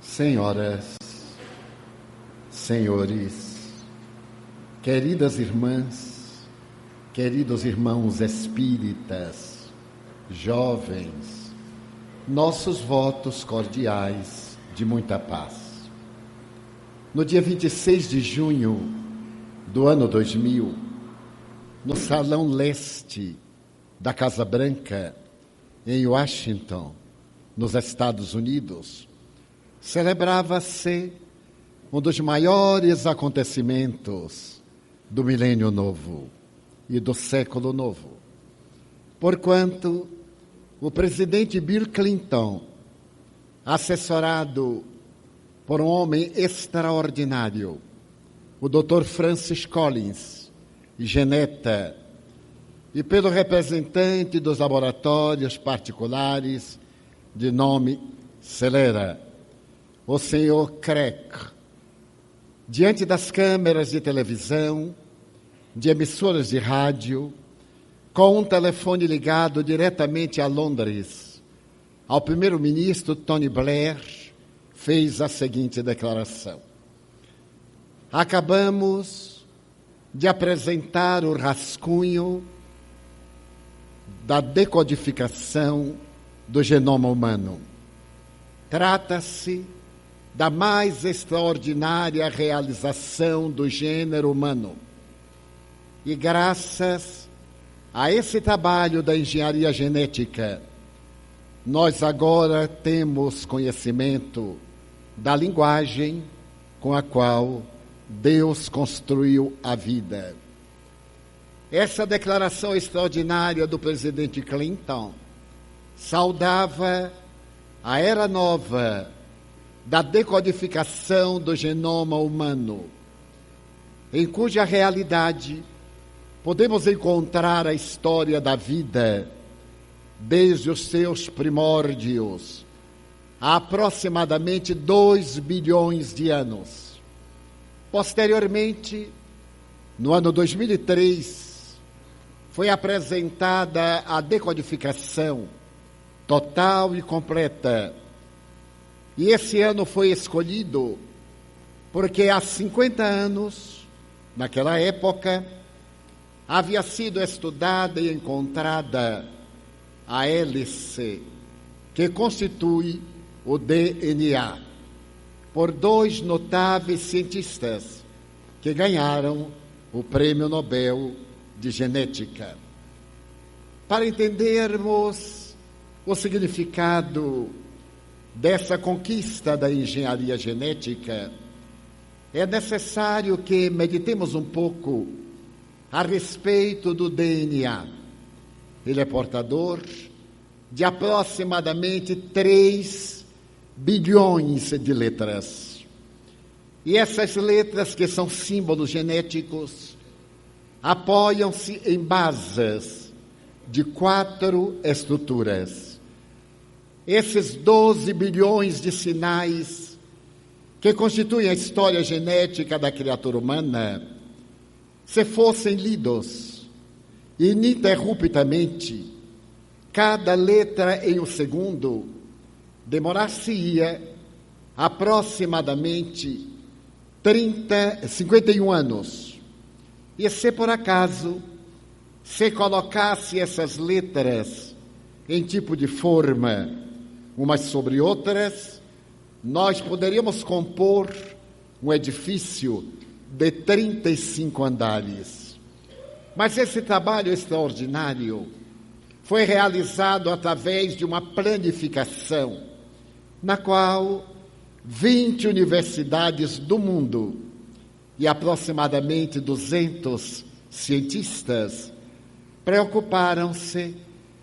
Senhoras, senhores, queridas irmãs, queridos irmãos espíritas, jovens, nossos votos cordiais de muita paz. No dia 26 de junho do ano 2000, no Salão Leste da Casa Branca, em Washington, nos Estados Unidos, celebrava-se um dos maiores acontecimentos do milênio novo e do século novo, porquanto o presidente Bill Clinton, assessorado por um homem extraordinário, o Dr. Francis Collins, geneta, e pelo representante dos laboratórios particulares de nome Celera, o senhor Craig, diante das câmeras de televisão, de emissoras de rádio, com um telefone ligado diretamente a Londres, ao primeiro-ministro Tony Blair, fez a seguinte declaração: acabamos de apresentar o rascunho da decodificação do genoma humano. Trata-se da mais extraordinária realização do gênero humano. E graças a esse trabalho da engenharia genética, nós agora temos conhecimento da linguagem com a qual Deus construiu a vida. Essa declaração extraordinária do presidente Clinton saudava a era nova da decodificação do genoma humano, em cuja realidade podemos encontrar a história da vida desde os seus primórdios, há aproximadamente 2 bilhões de anos. Posteriormente, no ano 2003, foi apresentada a decodificação total e completa. E esse ano foi escolhido porque há 50 anos, naquela época, havia sido estudada e encontrada a hélice que constitui o DNA, por 2 notáveis cientistas que ganharam o Prêmio Nobel de Genética. Para entendermos o significado dessa conquista da engenharia genética, é necessário que meditemos um pouco a respeito do DNA. Ele é portador de aproximadamente 3 bilhões de letras. E essas letras, que são símbolos genéticos, apoiam-se em bases de 4 estruturas. Esses 12 bilhões de sinais que constituem a história genética da criatura humana, se fossem lidos ininterruptamente, cada letra em um segundo, demorar-se-ia aproximadamente 51 anos. E se por acaso se colocasse essas letras em tipo de forma, umas sobre outras, nós poderíamos compor um edifício de 35 andares. Mas esse trabalho extraordinário foi realizado através de uma planificação, na qual 20 universidades do mundo e aproximadamente 200 cientistas preocuparam-se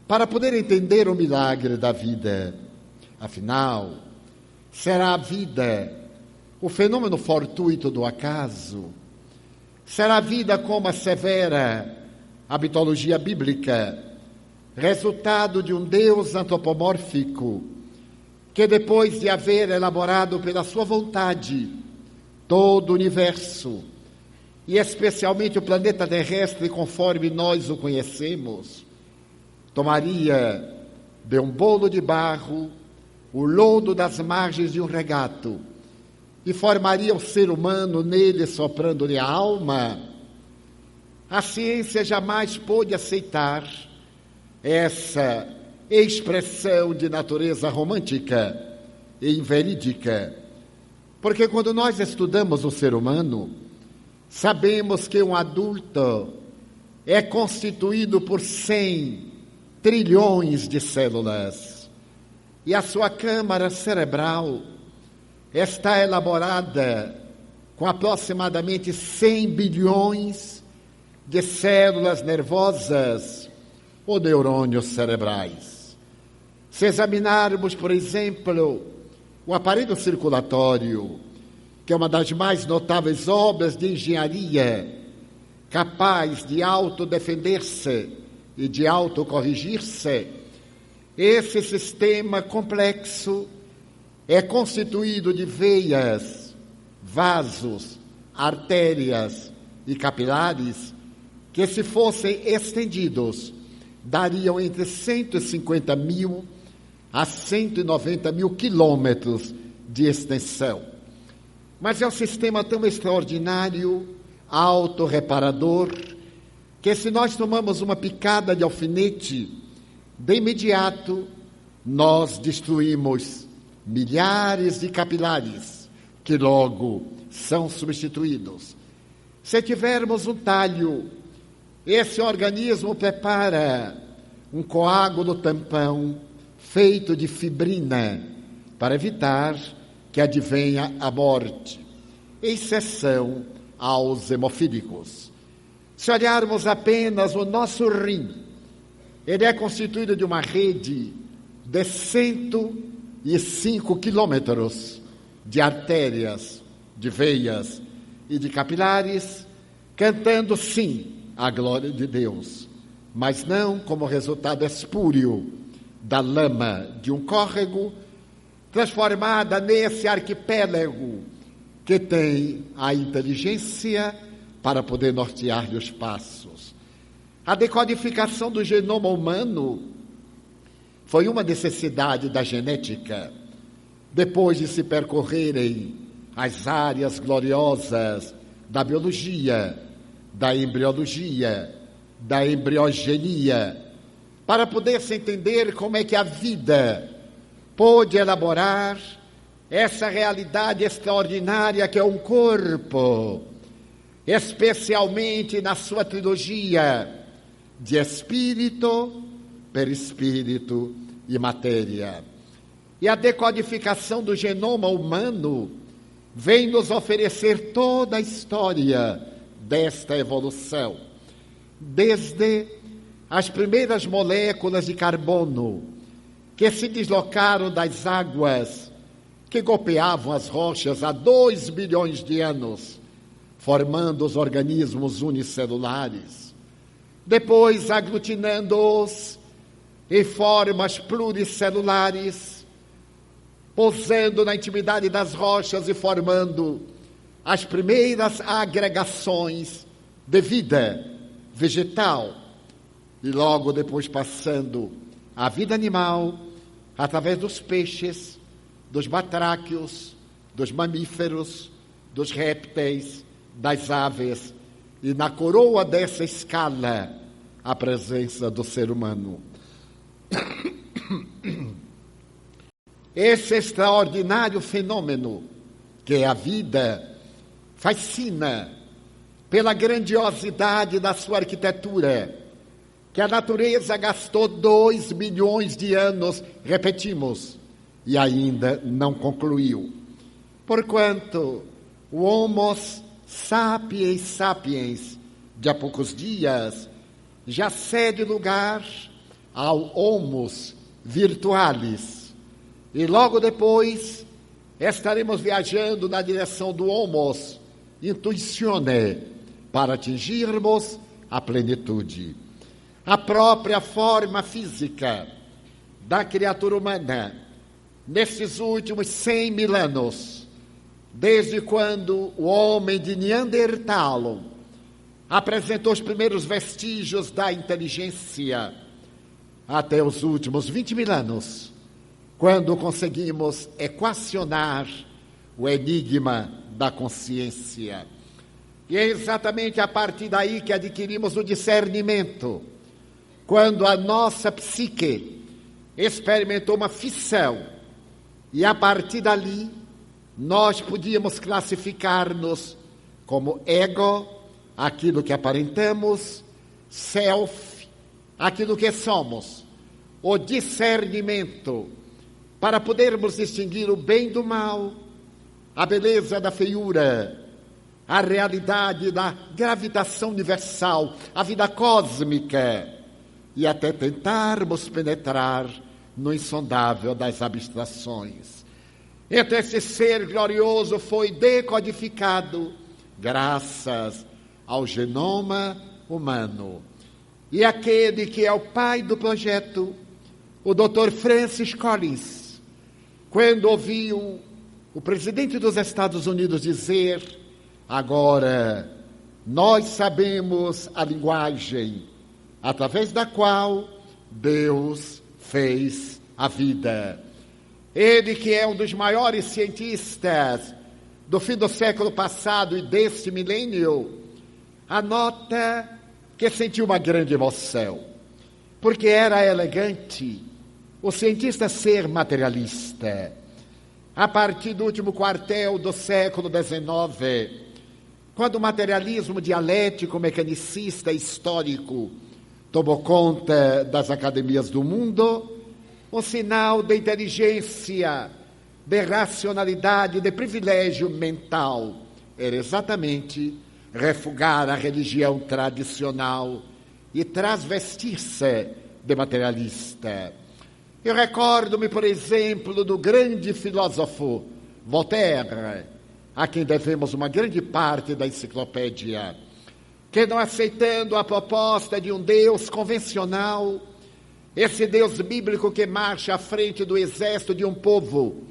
para poder entender o milagre da vida. Afinal, será a vida o fenômeno fortuito do acaso? Será a vida, como assevera a mitologia bíblica, resultado de um Deus antropomórfico que, depois de haver elaborado pela sua vontade todo o universo, e especialmente o planeta terrestre conforme nós o conhecemos, tomaria de um bolo de barro o lodo das margens de um regato, e formaria o ser humano nele, soprando-lhe a alma, a ciência jamais pôde aceitar essa expressão de natureza romântica e inverídica. Porque quando nós estudamos o ser humano, sabemos que um adulto é constituído por 100 trilhões de células. E a sua câmara cerebral está elaborada com aproximadamente 100 bilhões de células nervosas ou neurônios cerebrais. Se examinarmos, por exemplo, o aparelho circulatório, que é uma das mais notáveis obras de engenharia, capaz de autodefender-se e de autocorrigir-se, esse sistema complexo é constituído de veias, vasos, artérias e capilares que, se fossem estendidos, dariam entre 150 mil a 190 mil quilômetros de extensão. Mas é um sistema tão extraordinário, autorreparador, que se nós tomamos uma picada de alfinete, de imediato nós destruímos milhares de capilares, que logo são substituídos. Se tivermos um talho, esse organismo prepara um coágulo tampão feito de fibrina para evitar que advenha a morte, exceção aos hemofílicos. Se olharmos apenas o nosso rim, ele é constituído de uma rede de 105 quilômetros de artérias, de veias e de capilares, cantando sim a glória de Deus, mas não como resultado espúrio da lama de um córrego, transformada nesse arquipélago que tem a inteligência para poder nortear-lhe os passos. A decodificação do genoma humano foi uma necessidade da genética, depois de se percorrerem as áreas gloriosas da biologia, da embriologia, da embriogenia, para poder se entender como é que a vida pôde elaborar essa realidade extraordinária que é um corpo, especialmente na sua trilogia de espírito, perispírito e matéria. E a decodificação do genoma humano vem nos oferecer toda a história desta evolução, desde as primeiras moléculas de carbono que se deslocaram das águas que golpeavam as rochas há 2 bilhões de anos, formando os organismos unicelulares, depois aglutinando-os em formas pluricelulares, pousando na intimidade das rochas e formando as primeiras agregações de vida vegetal, e logo depois passando a vida animal através dos peixes, dos batráquios, dos mamíferos, dos répteis, das aves, e na coroa dessa escala a presença do ser humano. Esse extraordinário fenômeno que é a vida fascina pela grandiosidade da sua arquitetura, que a natureza gastou 2 bilhões de anos, repetimos, e ainda não concluiu. Porquanto o Homo sapiens sapiens de há poucos dias já cede lugar ao Homo virtualis, e logo depois estaremos viajando na direção do Homo intuitione para atingirmos a plenitude. A própria forma física da criatura humana, nesses últimos 100 mil anos, desde quando o homem de Neandertal apresentou os primeiros vestígios da inteligência, até os últimos 20 mil anos, quando conseguimos equacionar o enigma da consciência. E é exatamente a partir daí que adquirimos o discernimento, quando a nossa psique experimentou uma fissão, e a partir dali nós podíamos classificar-nos como ego, aquilo que aparentamos, self, aquilo que somos, o discernimento, para podermos distinguir o bem do mal, a beleza da feiura, a realidade da gravitação universal, a vida cósmica, e até tentarmos penetrar no insondável das abstrações. Então esse ser glorioso foi decodificado graças ao genoma humano. E aquele que é o pai do projeto, o Dr. Francis Collins, quando ouviu o presidente dos Estados Unidos dizer: agora nós sabemos a linguagem através da qual Deus fez a vida. Ele, que é um dos maiores cientistas do fim do século passado e deste milênio, anota que sentiu uma grande emoção, porque era elegante o cientista ser materialista. A partir do último quartel do século XIX, quando o materialismo dialético, mecanicista, histórico tomou conta das academias do mundo, um sinal de inteligência, de racionalidade, de privilégio mental, era exatamente refugar a religião tradicional e transvestir-se de materialista. Eu recordo-me, por exemplo, do grande filósofo Voltaire, a quem devemos uma grande parte da enciclopédia, que, não aceitando a proposta de um Deus convencional, esse Deus bíblico que marcha à frente do exército de um povo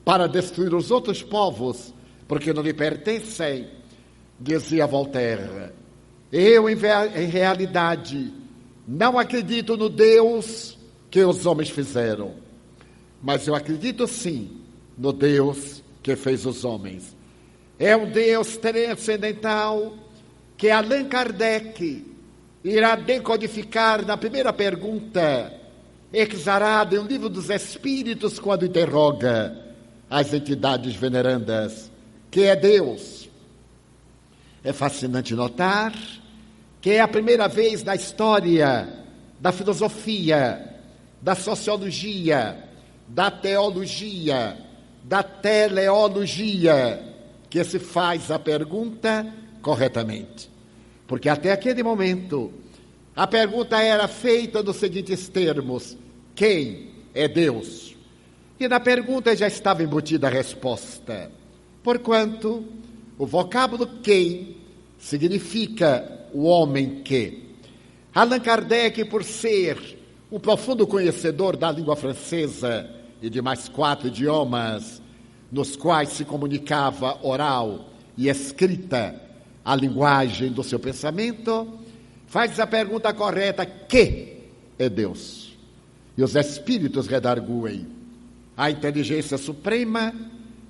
para destruir os outros povos, porque não lhe pertencem, dizia Voltaire: eu, em realidade, não acredito no Deus que os homens fizeram, mas eu acredito sim no Deus que fez os homens. É um Deus transcendental que Allan Kardec irá decodificar na primeira pergunta, exarada em um livro dos Espíritos, quando interroga as entidades venerandas: que é Deus? É fascinante notar que é a primeira vez na história da filosofia, da sociologia, da teologia, da teleologia, que se faz a pergunta corretamente. Porque até aquele momento, a pergunta era feita nos seguintes termos: quem é Deus? E na pergunta já estava embutida a resposta, porquanto o vocábulo quem significa o homem que. Allan Kardec, por ser um profundo conhecedor da língua francesa e de mais 4 idiomas, nos quais se comunicava oral e escrita a linguagem do seu pensamento, faz a pergunta correta: que é Deus? E os Espíritos redarguem: a inteligência suprema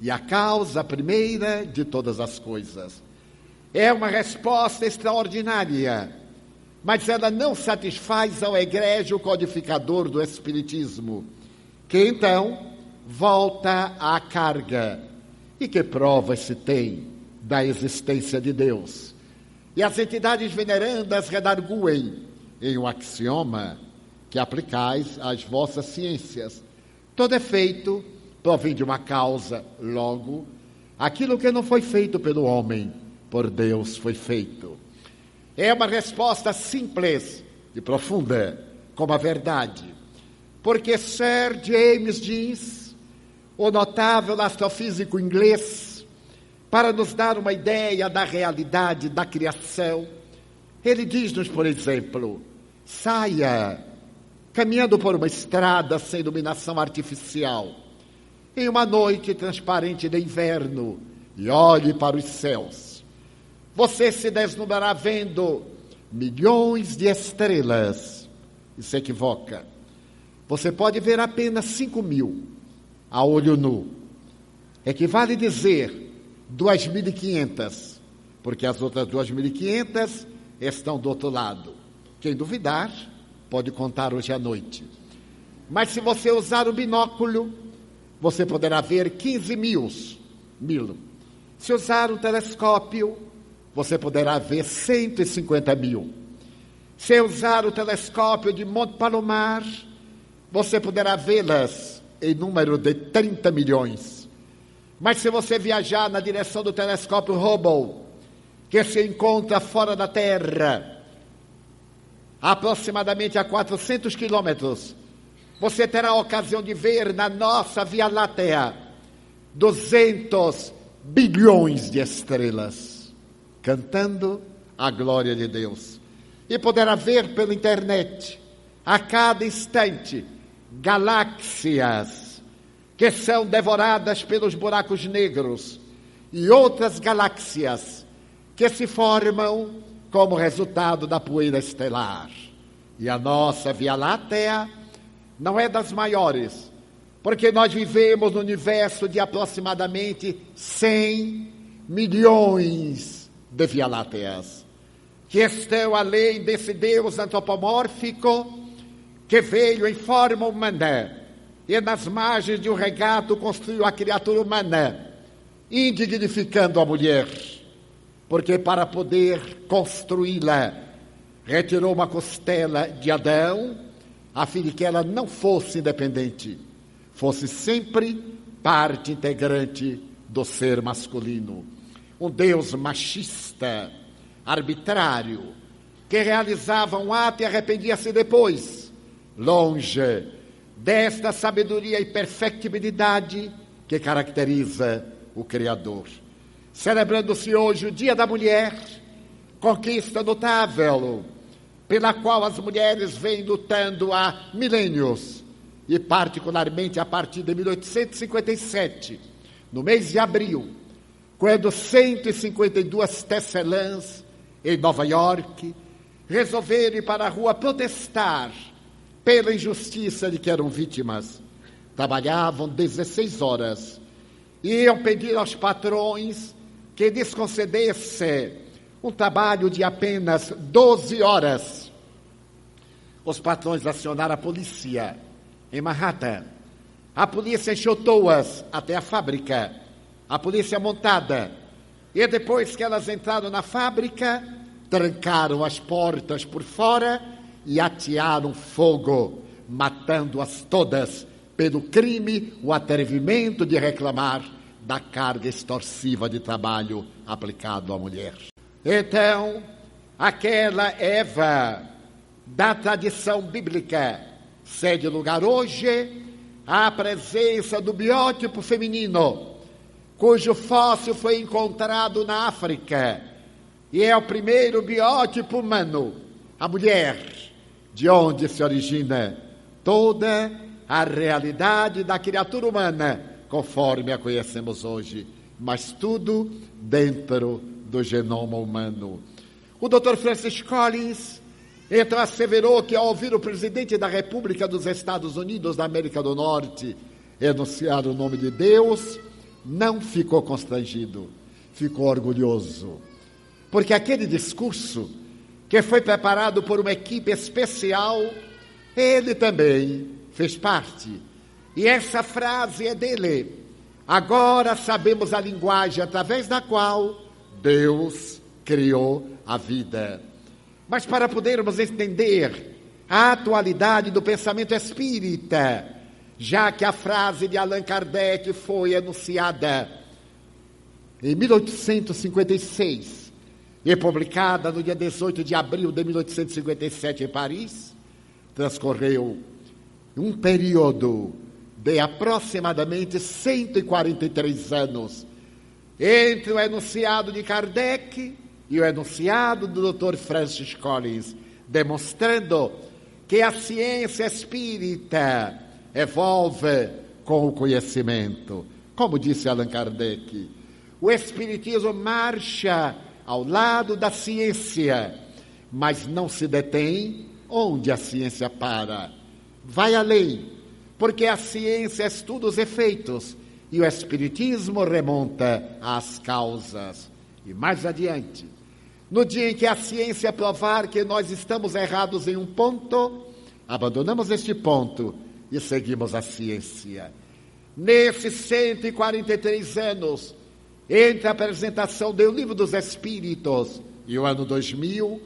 e a causa primeira de todas as coisas. É uma resposta extraordinária, mas ela não satisfaz ao egrégio codificador do Espiritismo, que então volta à carga. E que provas se tem da existência de Deus? E as entidades venerandas redarguem em um axioma que aplicais às vossas ciências: todo efeito provém de uma causa, logo, aquilo que não foi feito pelo homem, por Deus foi feito. É uma resposta simples e profunda, como a verdade, porque Sir James Jeans, o notável astrofísico inglês, para nos dar uma ideia da realidade da criação, ele diz-nos, por exemplo: saia caminhando por uma estrada sem iluminação artificial, em uma noite transparente de inverno, e olhe para os céus. Você se deslumbrará vendo milhões de estrelas e se equivoca. Você pode ver apenas 5.000, a olho nu. Equivale dizer 2.500, porque as outras 2.500 estão do outro lado. Quem duvidar, pode contar hoje à noite. Mas se você usar o binóculo, você poderá ver 15 mil. Se usar o telescópio, você poderá ver 150 mil. Se usar o telescópio de Monte Palomar, você poderá vê-las em número de 30 milhões. Mas se você viajar na direção do telescópio Hubble, que se encontra fora da Terra, aproximadamente a 400 quilômetros, você terá a ocasião de ver na nossa Via Láctea 200 bilhões de estrelas cantando a glória de Deus. E poderá ver pela internet, a cada instante, galáxias que são devoradas pelos buracos negros e outras galáxias que se formam como resultado da poeira estelar. E a nossa Via Láctea não é das maiores, porque nós vivemos no universo de aproximadamente 100 milhões de Via Lácteas, que estão além desse Deus antropomórfico que veio em forma humana e nas margens de um regato construiu a criatura humana, indignificando a mulher, porque para poder construí-la, retirou uma costela de Adão, a fim de que ela não fosse independente, fosse sempre parte integrante do ser masculino. Um Deus machista, arbitrário, que realizava um ato e arrependia-se depois, longe desta sabedoria e perfectibilidade que caracteriza o Criador. Celebrando-se hoje o Dia da Mulher, conquista notável, pela qual as mulheres vêm lutando há milênios, e particularmente a partir de 1857, no mês de abril, quando 152 tecelãs em Nova York resolveram ir para a rua protestar pela injustiça de que eram vítimas. Trabalhavam 16 horas e iam pedir aos patrões que lhes concedesse um trabalho de apenas 12 horas. Os patrões acionaram a polícia em Manhattan. A polícia enxotou-as até a fábrica, a polícia montada. E depois que elas entraram na fábrica, trancaram as portas por fora e atearam fogo, matando-as todas pelo crime, o atrevimento de reclamar da carga extorsiva de trabalho aplicado à mulher. Então, aquela Eva da tradição bíblica cede lugar hoje à presença do biótipo feminino, cujo fóssil foi encontrado na África, e é o primeiro biótipo humano, a mulher, de onde se origina toda a realidade da criatura humana, conforme a conhecemos hoje, mas tudo dentro do genoma humano. O Dr. Francis Collins então asseverou que, ao ouvir o presidente da República dos Estados Unidos da América do Norte enunciar o nome de Deus, não ficou constrangido, ficou orgulhoso, porque aquele discurso, que foi preparado por uma equipe especial, ele também fez parte. E essa frase é dele: agora sabemos a linguagem através da qual Deus criou a vida. Mas para podermos entender a atualidade do pensamento espírita, já que a frase de Allan Kardec foi enunciada em 1856 e publicada no dia 18 de abril de 1857 em Paris, transcorreu um período de aproximadamente 143 anos entre o enunciado de Kardec e o enunciado do Dr. Francis Collins, demonstrando que a ciência espírita evolve com o conhecimento. Como disse Allan Kardec, o espiritismo marcha ao lado da ciência, mas não se detém onde a ciência para. Vai além, porque a ciência estuda os efeitos e o espiritismo remonta às causas. E mais adiante, no dia em que a ciência provar que nós estamos errados em um ponto, abandonamos este ponto e seguimos a ciência. Nesses 143 anos, entre a apresentação do Livro dos Espíritos e o ano 2000,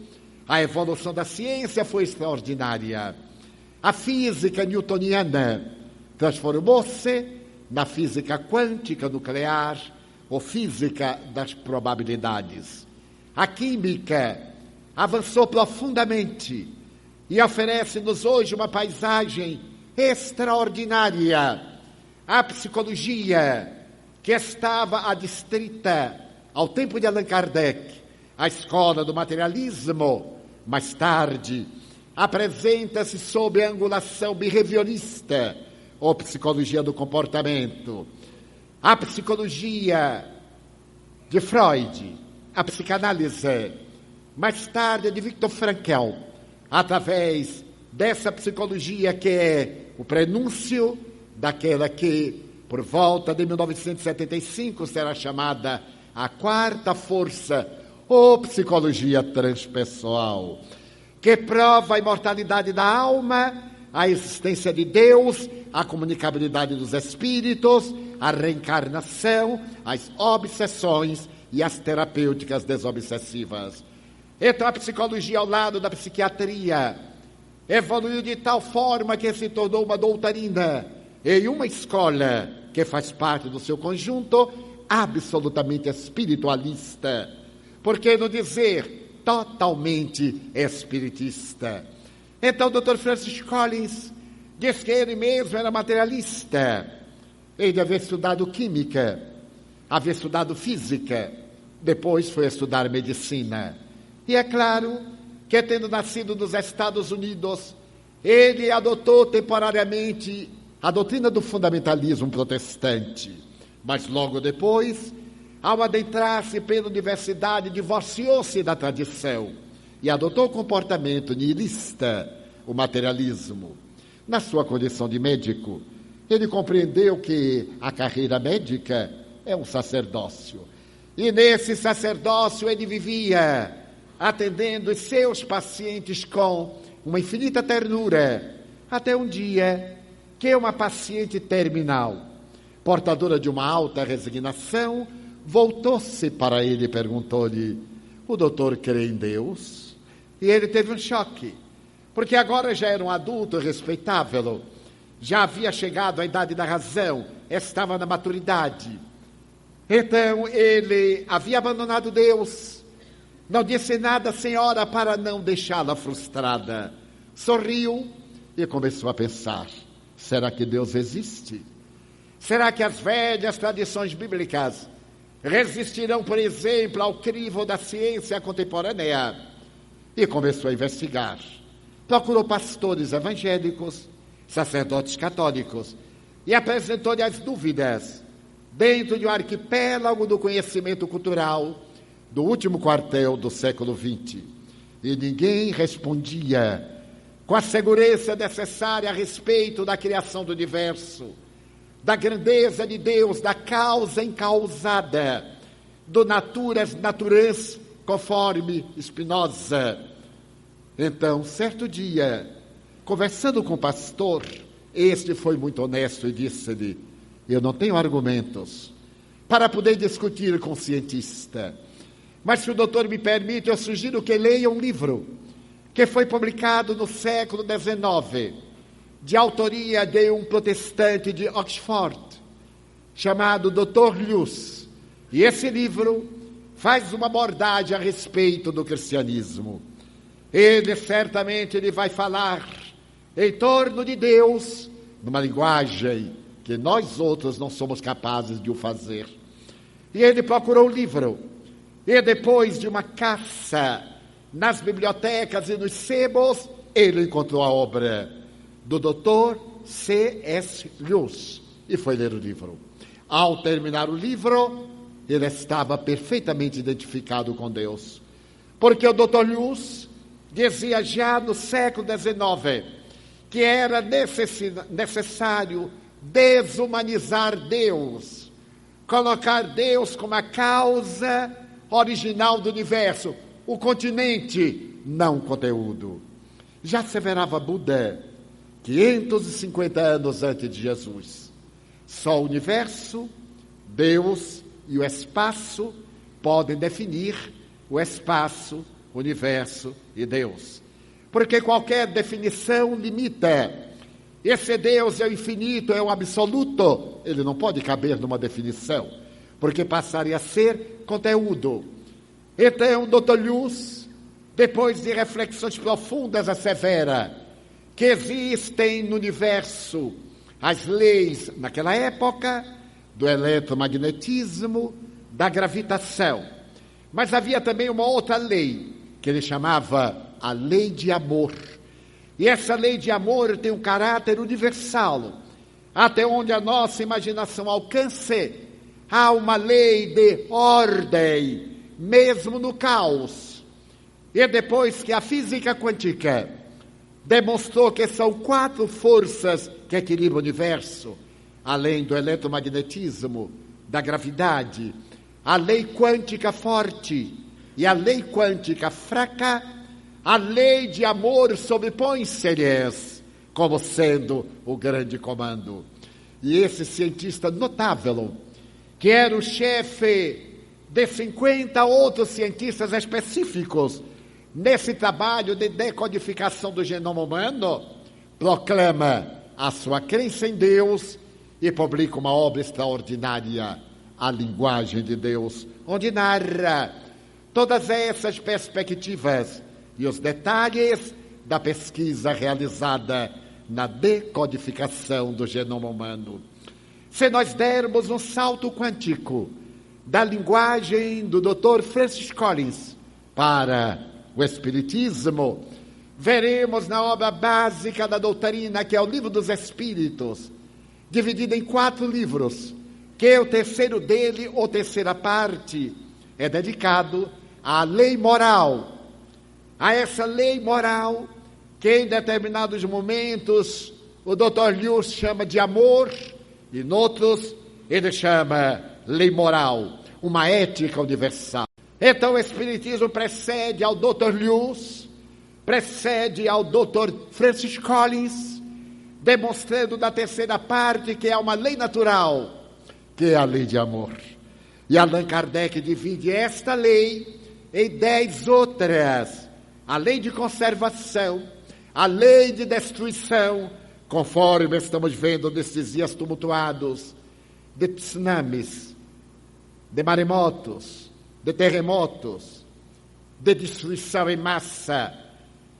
a evolução da ciência foi extraordinária. A física newtoniana transformou-se na física quântica nuclear ou física das probabilidades. A química avançou profundamente e oferece-nos hoje uma paisagem extraordinária. A psicologia, que estava adstrita ao tempo de Allan Kardec, a escola do materialismo, mais tarde, apresenta-se sob a angulação behaviorista, ou psicologia do comportamento. A psicologia de Freud, a psicanálise, mais tarde de Viktor Frankl, através dessa psicologia que é o prenúncio daquela que, por volta de 1975, será chamada a quarta força, ou psicologia transpessoal, que prova a imortalidade da alma, a existência de Deus, a comunicabilidade dos espíritos, a reencarnação, as obsessões e as terapêuticas desobsessivas. Então a psicologia, ao lado da psiquiatria, evoluiu de tal forma que se tornou uma doutrina em uma escola que faz parte do seu conjunto absolutamente espiritualista, por que não dizer totalmente espiritista. Então o Dr. Francis Collins diz que ele mesmo era materialista. Ele havia estudado química, havia estudado física, depois foi estudar medicina. E é claro que, tendo nascido nos Estados Unidos, ele adotou temporariamente a doutrina do fundamentalismo protestante. Mas logo depois, ao adentrar-se pela universidade, divorciou-se da tradição e adotou o comportamento nihilista, o materialismo. Na sua condição de médico, ele compreendeu que a carreira médica é um sacerdócio. E nesse sacerdócio ele vivia atendendo os seus pacientes com uma infinita ternura, até um dia que uma paciente terminal, portadora de uma alta resignação, voltou-se para ele e perguntou-lhe: o doutor crê em Deus? E ele teve um choque, porque agora já era um adulto respeitável, já havia chegado à idade da razão, estava na maturidade. Então ele havia abandonado Deus, não disse nada à senhora para não deixá-la frustrada. Sorriu e começou a pensar: será que Deus existe? Será que as velhas tradições bíblicas resistirão, por exemplo, ao crivo da ciência contemporânea? E começou a investigar. Procurou pastores evangélicos, sacerdotes católicos, e apresentou-lhe as dúvidas dentro de um arquipélago do conhecimento cultural do último quartel do século XX. E ninguém respondia com a segurança necessária a respeito da criação do universo, da grandeza de Deus, da causa incausada, do naturas naturans, conforme Spinoza. Então, certo dia, conversando com o pastor, este foi muito honesto e disse-lhe: eu não tenho argumentos para poder discutir com o cientista, mas se o doutor me permite, eu sugiro que leia um livro que foi publicado no século XIX, de autoria de um protestante de Oxford, chamado Dr. Lewis. E esse livro faz uma abordagem a respeito do cristianismo. Ele certamente vai falar em torno de Deus, numa linguagem que nós outros não somos capazes de o fazer. E ele procurou o livro, e depois de uma caça nas bibliotecas e nos sebos, ele encontrou a obra do Dr. C.S. Lewis e foi ler o livro. Ao terminar o livro, ele estava perfeitamente identificado com Deus, porque o Dr. Lewis dizia já no século XIX que era necessário desumanizar Deus, colocar Deus como a causa original do universo, o continente, não o conteúdo. Já asseverava Buda, 550 anos antes de Jesus, só o universo, Deus e o espaço podem definir o espaço, o universo e Deus. Porque qualquer definição limita. Esse Deus é o infinito, é o absoluto. Ele não pode caber numa definição, porque passaria a ser conteúdo. Então, Dr. Luz, depois de reflexões profundas, assevera que existem no universo as leis, naquela época, do eletromagnetismo, da gravitação. Mas havia também uma outra lei, que ele chamava a lei de amor. E essa lei de amor tem um caráter universal. Até onde a nossa imaginação alcance, há uma lei de ordem, mesmo no caos. E depois que a física quântica demonstrou que são 4 forças que equilibram o universo, além do eletromagnetismo, da gravidade, a lei quântica forte e a lei quântica fraca, a lei de amor sobrepõe-se-lhes como sendo o grande comando. E esse cientista notável, que era o chefe de 50 outros cientistas específicos nesse trabalho de decodificação do genoma humano, proclama a sua crença em Deus e publica uma obra extraordinária, A Linguagem de Deus, onde narra todas essas perspectivas e os detalhes da pesquisa realizada na decodificação do genoma humano. Se nós dermos um salto quântico da linguagem do Dr. Francis Collins para o Espiritismo, veremos na obra básica da doutrina, que é o Livro dos Espíritos, dividido em 4 livros, que o terceiro dele, ou terceira parte, é dedicado à lei moral. A essa lei moral, que em determinados momentos o Dr. Lewis chama de amor, e em outros ele chama lei moral, uma ética universal. Então o Espiritismo precede ao Dr. Lewis, precede ao Dr. Francis Collins, demonstrando da terceira parte que é uma lei natural, que é a lei de amor. E Allan Kardec divide esta lei em 10 outras. A lei de conservação, a lei de destruição, conforme estamos vendo nesses dias tumultuados, de tsunamis, de maremotos, de terremotos, de destruição em massa.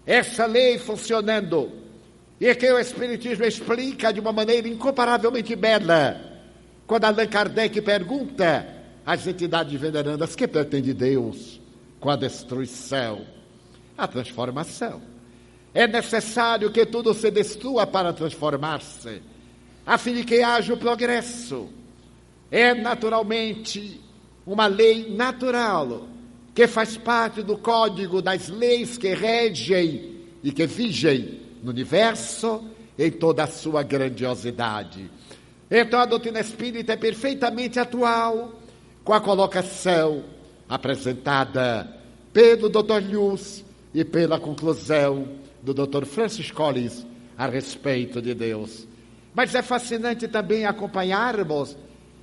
Essa lei funcionando, e que o Espiritismo explica de uma maneira incomparavelmente bela, quando Allan Kardec pergunta às entidades venerandas: que pretende Deus com a destruição? A transformação. É necessário que tudo se destrua para transformar-se, a fim de que haja o progresso. É naturalmente uma lei natural, que faz parte do código das leis que regem e que vigem no universo em toda a sua grandiosidade. Então a doutrina espírita é perfeitamente atual com a colocação apresentada pelo Dr. Lewis e pela conclusão do Dr. Francis Collins a respeito de Deus. Mas é fascinante também acompanharmos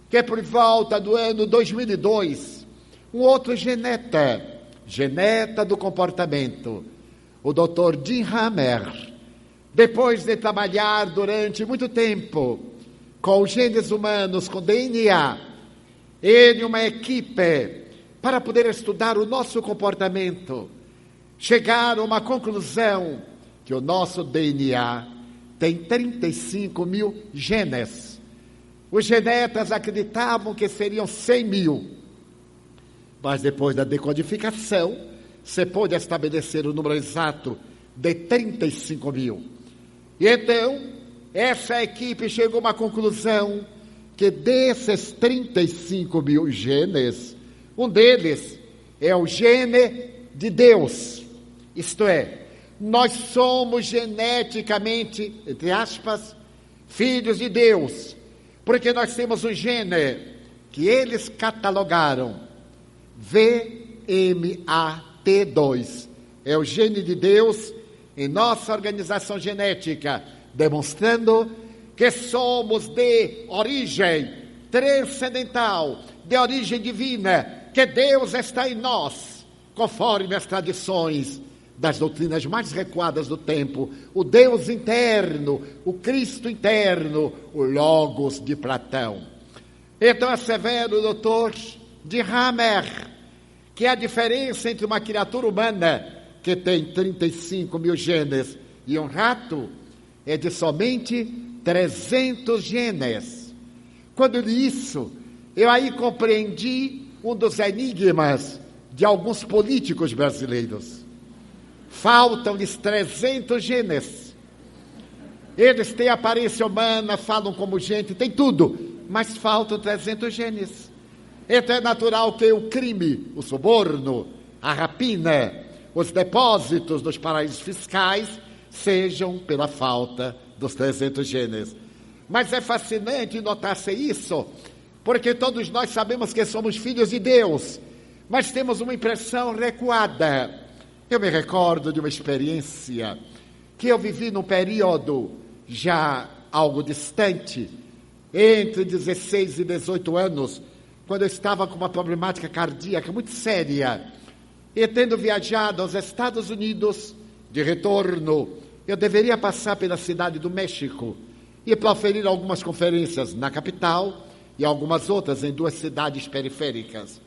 que por volta do ano 2002, um outro geneta do comportamento, o Dr. Jim Hammer, depois de trabalhar durante muito tempo com os genes humanos, com DNA, ele e uma equipe para poder estudar o nosso comportamento, chegaram a uma conclusão que o nosso DNA tem 35 mil genes. Os genetas acreditavam que seriam 100 mil, mas depois da decodificação, se pôde estabelecer o número exato de 35 mil. E então, essa equipe chegou a uma conclusão que desses 35 mil genes, um deles é o gene de Deus. Isto é, Nós somos geneticamente, entre aspas, filhos de Deus, porque nós temos um gene que eles catalogaram, VMAT2. É o gene de Deus em nossa organização genética, demonstrando que somos de origem transcendental, de origem divina, que Deus está em nós, conforme as tradições das doutrinas mais recuadas do tempo, o Deus interno, o Cristo interno, o Logos de Platão. Então assevera o doutor de Hammer que a diferença entre uma criatura humana, que tem 35 mil genes, e um rato, é de somente 300 genes. Quando li isso, eu aí compreendi um dos enigmas de alguns políticos brasileiros. Faltam-lhes 300 genes. Eles têm aparência humana, falam como gente, tem tudo, mas faltam 300 genes. Então é natural que o crime, o suborno, a rapina, os depósitos dos paraísos fiscais sejam pela falta dos 300 genes. Mas é fascinante notar-se isso, porque todos nós sabemos que somos filhos de Deus, mas temos uma impressão recuada. Eu me recordo de uma experiência que eu vivi num período já algo distante, entre 16 e 18 anos, quando eu estava com uma problemática cardíaca muito séria, e tendo viajado aos Estados Unidos, de retorno, eu deveria passar pela cidade do México e proferir algumas conferências na capital e algumas outras em 2 cidades periféricas.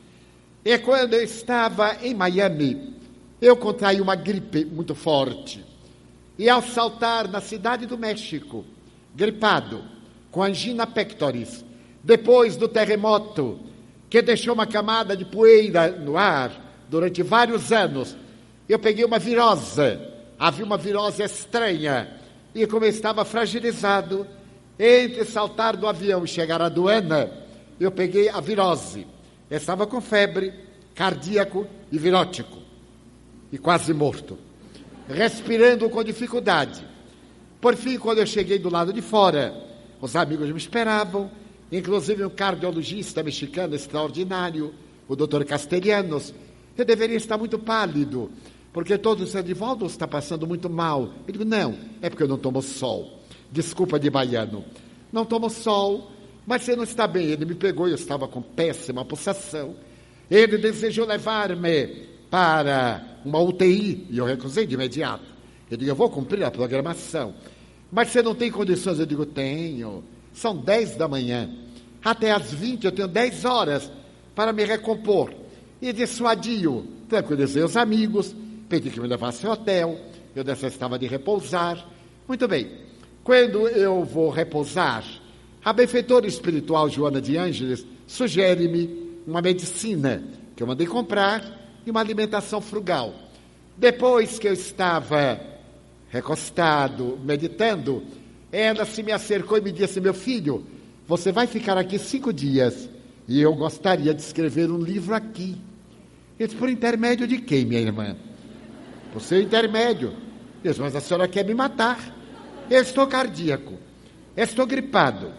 E quando eu estava em Miami, eu contraí uma gripe muito forte. E ao saltar na cidade do México, gripado, com angina pectoris, depois do terremoto, que deixou uma camada de poeira no ar durante vários anos, eu peguei uma virose. Havia uma virose estranha. E como eu estava fragilizado, entre saltar do avião e chegar à aduana, eu peguei a virose. Eu estava com febre, cardíaco e virótico. E quase morto. Respirando com dificuldade. Por fim, quando eu cheguei do lado de fora, os amigos me esperavam, inclusive um cardiologista mexicano extraordinário, o Dr. Castellanos. Eu deveria estar muito pálido, porque todos disseram, Divaldo, você está passando muito mal. Eu digo, não, é porque eu não tomo sol. Desculpa de baiano. Não tomo sol, mas você não está bem. Ele me pegou e eu estava com péssima pulsação. Ele desejou levar-me para uma UTI, e eu recusei de imediato. Eu digo, eu vou cumprir a programação. Mas você não tem condições? Eu digo, tenho. São 10 da manhã. Até às 20 eu tenho 10 horas para me recompor. E dissuadio, tranquilizei os amigos, pedi que me levasse ao hotel, eu necessitava de repousar. Muito bem, quando eu vou repousar, a benfeitora espiritual Joana de Ângeles sugere-me uma medicina que eu mandei comprar e uma alimentação frugal. Depois que eu estava recostado, meditando, ela se me acercou e me disse, meu filho, você vai ficar aqui 5 dias e eu gostaria de escrever um livro aqui. Eu disse, por intermédio de quem, minha irmã? Por seu intermédio. Eu disse, mas a senhora quer me matar. Eu estou cardíaco, estou gripado,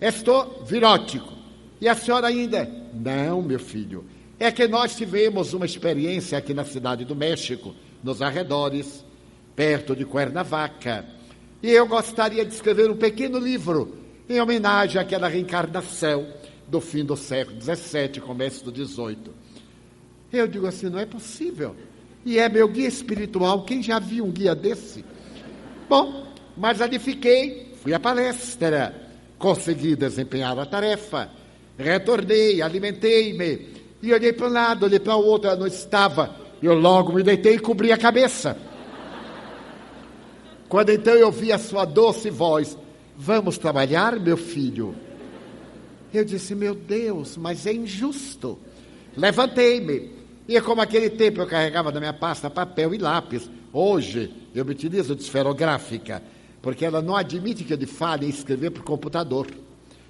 estou virótico. E a senhora ainda? Não, meu filho. É que nós tivemos uma experiência aqui na cidade do México, nos arredores, perto de Cuernavaca. E eu gostaria de escrever um pequeno livro em homenagem àquela reencarnação do fim do século XVII, começo do XVIII. Eu digo assim, não é possível. E é meu guia espiritual, quem já viu um guia desse? Bom, mas ali fiquei, fui à palestra, consegui desempenhar a tarefa, retornei, alimentei-me, e olhei para um lado, olhei para o outro, ela não estava. Eu logo me deitei e cobri a cabeça. Quando então eu vi a sua doce voz, vamos trabalhar, meu filho? Eu disse, meu Deus, mas é injusto. Levantei-me. E como aquele tempo eu carregava na minha pasta papel e lápis, hoje eu me utilizo de esferográfica, porque ela não admite que eu fale em escrever por computador.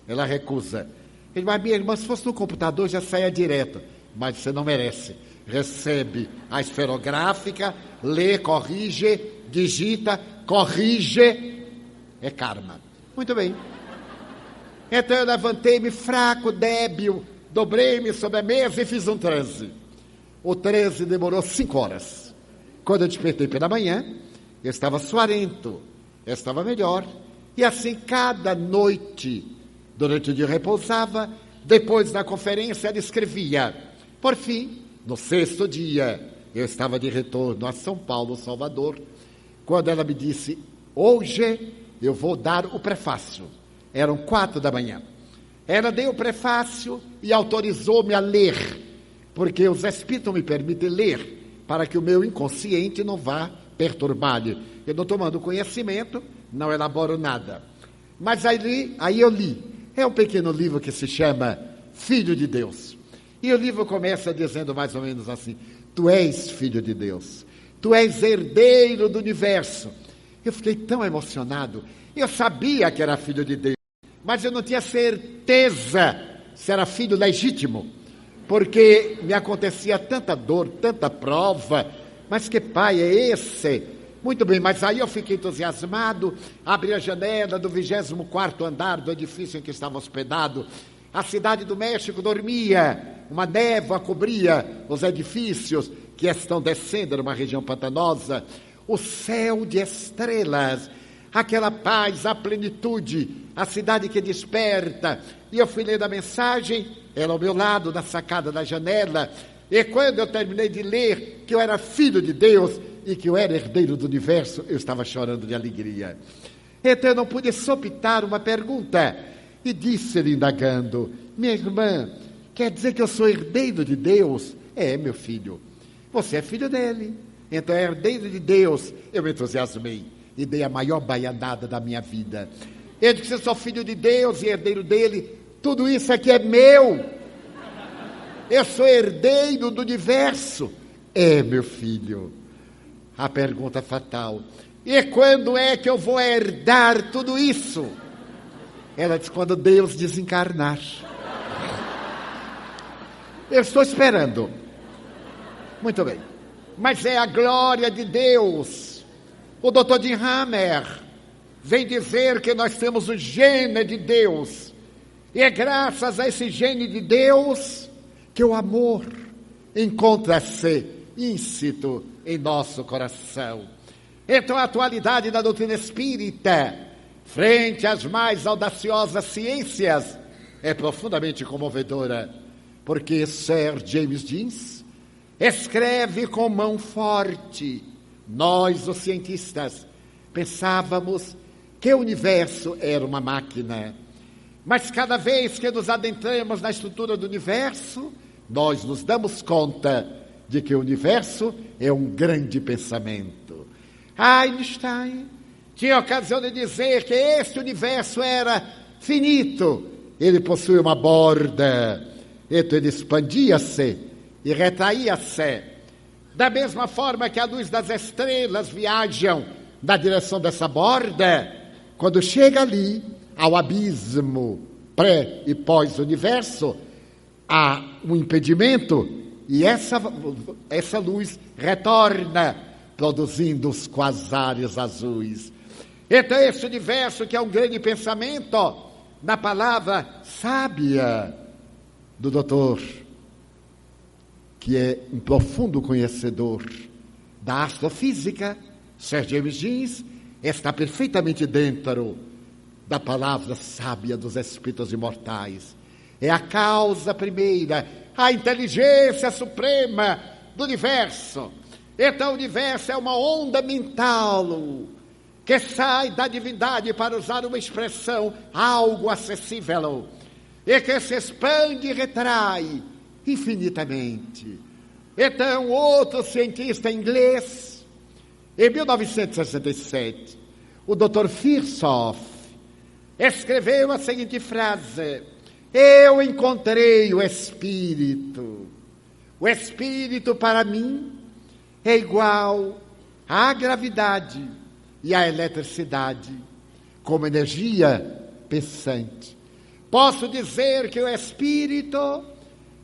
Ela recusa. Ele, mas minha irmã, se fosse no computador já saia direto. Mas você não merece. recebe a esferográfica, lê, corrige, digita, corrige, é karma. Muito bem. Então eu levantei-me fraco, débil, dobrei-me sobre a mesa e fiz um transe. O transe demorou 5 horas. Quando eu despertei pela manhã, eu estava suarento, eu estava melhor. E assim, cada noite, durante o dia eu repousava, depois da conferência ela escrevia. Por fim, no 6º dia, eu estava de retorno a São Paulo, Salvador, quando ela me disse, hoje eu vou dar o prefácio. Eram 4 da manhã. Ela deu o prefácio e autorizou-me a ler, porque os Espíritos me permitem ler, para que o meu inconsciente não vá perturbar-lhe. Eu não tomando conhecimento, não elaboro nada. Mas aí eu li. É um pequeno livro que se chama Filho de Deus. E o livro começa dizendo mais ou menos assim, tu és filho de Deus, tu és herdeiro do universo. Eu fiquei tão emocionado. Eu sabia que era filho de Deus, mas eu não tinha certeza se era filho legítimo, porque me acontecia tanta dor, tanta prova. Mas que pai é esse? Muito bem, mas aí eu fiquei entusiasmado, abri a janela do 24º andar do edifício em que estava hospedado. A cidade do México dormia, uma névoa cobria os edifícios que estão descendo numa região pantanosa. O céu de estrelas, aquela paz, a plenitude, a cidade que desperta. E eu fui lendo a mensagem, ela ao meu lado, na sacada da janela. E quando eu terminei de ler que eu era filho de Deus e que eu era herdeiro do universo, eu estava chorando de alegria. Então eu não pude sopitar uma pergunta. E disse-lhe, indagando, minha irmã, quer dizer que eu sou herdeiro de Deus? É, meu filho, você é filho dele. Então é herdeiro de Deus. Eu me entusiasmei e dei a maior baianada da minha vida. Eu disse, eu sou filho de Deus e herdeiro dele. Tudo isso aqui é meu. Eu sou herdeiro do universo. É, meu filho. A pergunta fatal. E quando é que eu vou herdar tudo isso? Ela disse, quando Deus desencarnar. Eu estou esperando. Muito bem. Mas é a glória de Deus. O Dr. Jim Hammer vem dizer que nós temos o gene de Deus. E é graças a esse gene de Deus que o amor encontra-se íncito em nosso coração. Então a atualidade da doutrina espírita, frente às mais audaciosas ciências, é profundamente comovedora, porque Sir James Jeans escreve com mão forte. Nós, os cientistas, pensávamos que o universo era uma máquina, mas cada vez que nos adentramos na estrutura do universo, nós nos damos conta de que o universo é um grande pensamento. Einstein tinha ocasião de dizer que este universo era finito. Ele possui uma borda, então ele expandia-se e retraía-se. Da mesma forma que a luz das estrelas viajam na direção dessa borda, quando chega ali, ao abismo pré e pós-universo, há um impedimento e essa luz retorna, produzindo os quasares azuis. Então, esse universo que é um grande pensamento, na palavra sábia do doutor, que é um profundo conhecedor da astrofísica, Sir James Jeans, está perfeitamente dentro da palavra sábia dos espíritos imortais. É a causa primeira, a inteligência suprema do universo. Então o universo é uma onda mental que sai da divindade, para usar uma expressão, algo acessível, e que se expande e retrai infinitamente. Então outro cientista inglês, em 1967, o Dr. Firsoff, escreveu a seguinte frase: eu encontrei o Espírito. O Espírito para mim é igual à gravidade e à eletricidade, como energia pensante. Posso dizer que o Espírito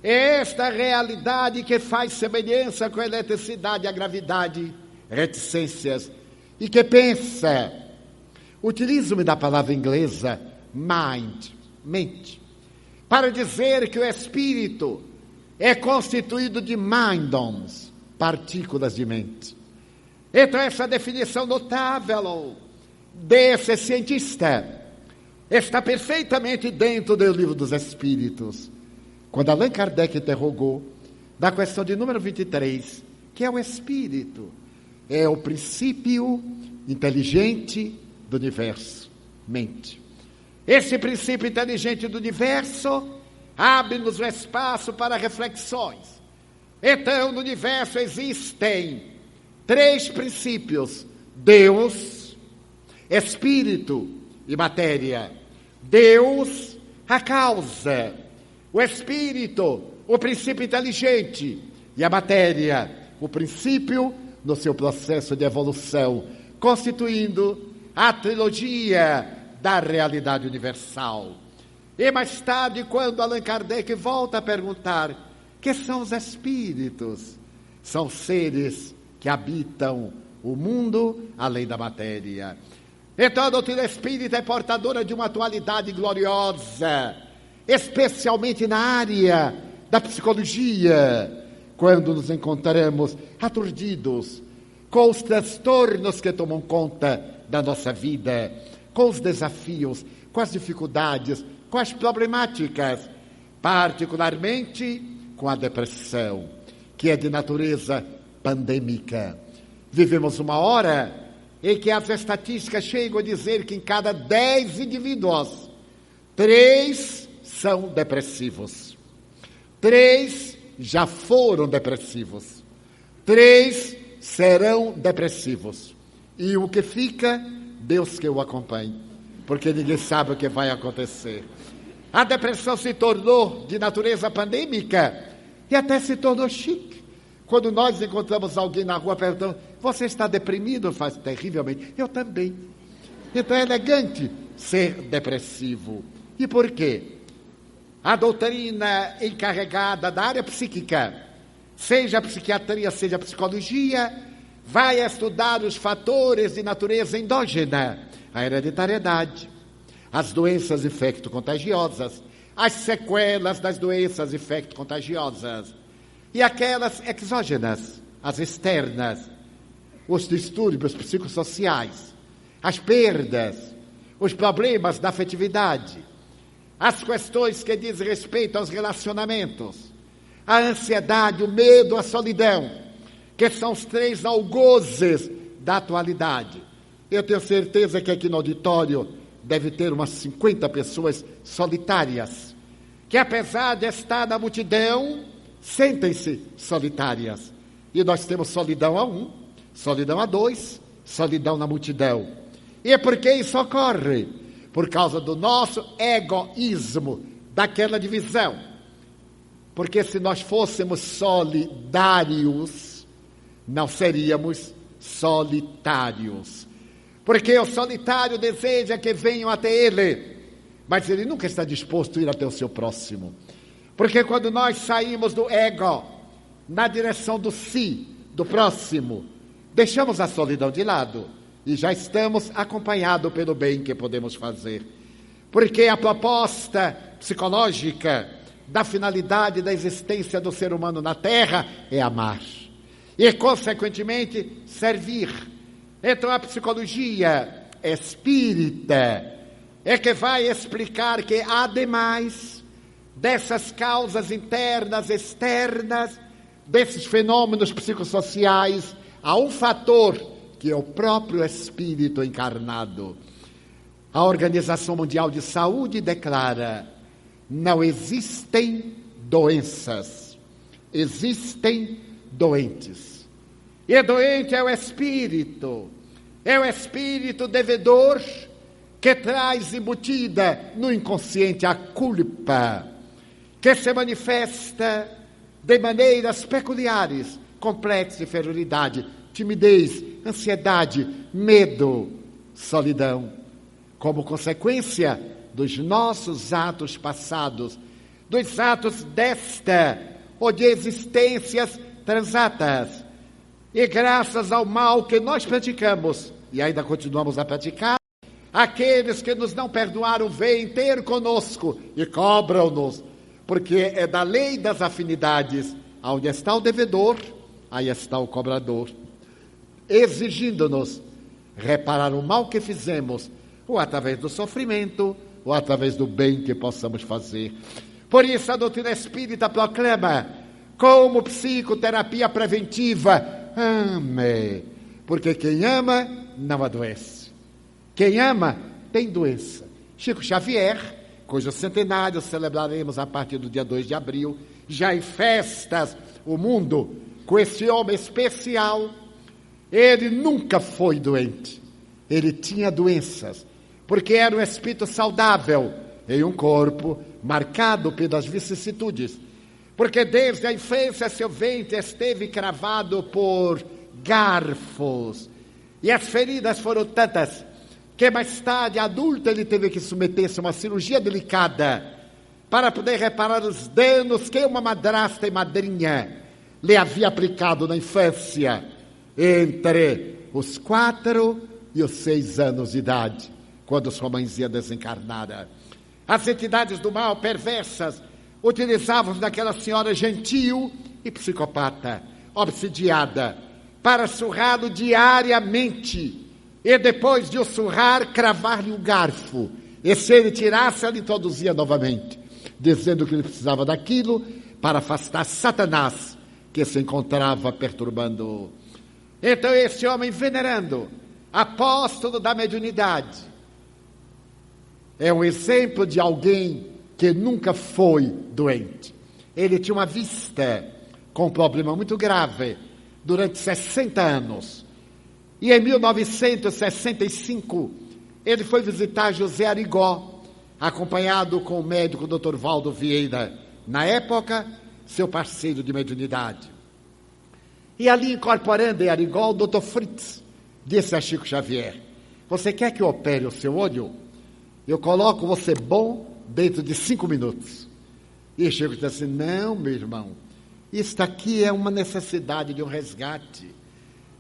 É esta realidade que faz semelhança com a eletricidade, a gravidade, reticências, e que pensa. Utilizo-me da palavra inglesa mind, mente, para dizer que o espírito é constituído de mindons, partículas de mente. Então, essa definição notável desse cientista está perfeitamente dentro do Livro dos Espíritos. Quando Allan Kardec interrogou da questão de número 23, que é o espírito, é o princípio inteligente do universo, mente. Esse princípio inteligente do universo abre-nos o espaço para reflexões. Então, no universo existem 3 princípios: Deus, espírito e matéria. Deus, a causa, o espírito, o princípio inteligente, e a matéria, o princípio no seu processo de evolução, constituindo a trilogia da realidade universal. E mais tarde, quando Allan Kardec volta a perguntar: que são os espíritos? São seres que habitam o mundo além da matéria. Então, a doutrina espírita é portadora de uma atualidade gloriosa, especialmente na área da psicologia, quando nos encontramos aturdidos com os transtornos que tomam conta da nossa vida, com os desafios, com as dificuldades, com as problemáticas, particularmente com a depressão, que é de natureza pandêmica. Vivemos uma hora em que as estatísticas chegam a dizer que em cada 10 indivíduos, 3 são depressivos. 3 já foram depressivos. 3 serão depressivos. E o que fica, Deus que o acompanhe, porque ninguém sabe o que vai acontecer. A depressão se tornou de natureza pandêmica e até se tornou chique. Quando nós encontramos alguém na rua perguntando: você está deprimido? Faz terrivelmente. Eu também. Então é elegante ser depressivo. E por quê? A doutrina encarregada da área psíquica, seja a psiquiatria, seja a psicologia, vai estudar os fatores de natureza endógena, a hereditariedade, as doenças infecto-contagiosas, as sequelas das doenças infecto-contagiosas e aquelas exógenas, as externas, os distúrbios psicossociais, as perdas, os problemas da afetividade, as questões que dizem respeito aos relacionamentos, a ansiedade, o medo, a solidão, que são os 3 algozes da atualidade. Eu tenho certeza que aqui no auditório deve ter umas 50 pessoas solitárias, que apesar de estar na multidão, sentem-se solitárias. E nós temos solidão a 1, solidão a 2, solidão na multidão. E é porque isso ocorre? Por causa do nosso egoísmo, daquela divisão. Porque se nós fôssemos solidários, não seríamos solitários. Porque o solitário deseja que venham até ele, mas ele nunca está disposto a ir até o seu próximo. Porque quando nós saímos do ego, na direção do si, do próximo, deixamos a solidão de lado e já estamos acompanhados pelo bem que podemos fazer. Porque a proposta psicológica da finalidade da existência do ser humano na Terra é amar e, consequentemente, servir. Então, a psicologia espírita é que vai explicar que, ademais dessas causas internas, externas, desses fenômenos psicossociais, há um fator que é o próprio espírito encarnado. A Organização Mundial de Saúde declara: não existem doenças, existem doentes. E doente é o espírito devedor que traz embutida no inconsciente a culpa, que se manifesta de maneiras peculiares, complexos de inferioridade, timidez, ansiedade, medo, solidão, como consequência dos nossos atos passados, dos atos desta ou de existências transatas. E graças ao mal que nós praticamos, e ainda continuamos a praticar, aqueles que nos não perdoaram vêm ter conosco e cobram-nos, porque é da lei das afinidades, onde está o devedor, aí está o cobrador, exigindo-nos reparar o mal que fizemos, ou através do sofrimento, ou através do bem que possamos fazer. Por isso a doutrina espírita proclama, como psicoterapia preventiva, ame, porque quem ama não adoece. Quem ama tem doença. Chico Xavier, cujo centenário celebraremos a partir do dia 2 de abril, já em festas o mundo com esse homem especial, ele nunca foi doente. Ele tinha doenças, porque era um espírito saudável em um corpo marcado pelas vicissitudes. Porque desde a infância seu ventre esteve cravado por garfos. E as feridas foram tantas que mais tarde, adulto, ele teve que submeter-se a uma cirurgia delicada para poder reparar os danos que uma madrasta e madrinha lhe havia aplicado na infância, entre os 4 e os 6 anos de idade, quando sua mãezinha desencarnara. As entidades do mal perversas utilizavam daquela senhora gentil e psicopata, obsidiada, para surrá-lo diariamente, e depois de o surrar, cravar-lhe o garfo, e se ele tirasse, ela introduzia novamente, dizendo que ele precisava daquilo para afastar Satanás, que se encontrava perturbando. Então esse homem venerando, apóstolo da mediunidade, é um exemplo de alguém que nunca foi doente. Ele tinha uma vista com um problema muito grave durante 60 anos. E em 1965, ele foi visitar José Arigó, acompanhado com o médico Dr. Valdo Vieira, na época, seu parceiro de mediunidade. E ali, incorporando em Arigó, o Dr. Fritz disse a Chico Xavier, você quer que eu opere o seu olho? Eu coloco você bom dentro de 5 minutos. E Chico disse assim, não, meu irmão, isto aqui é uma necessidade de um resgate.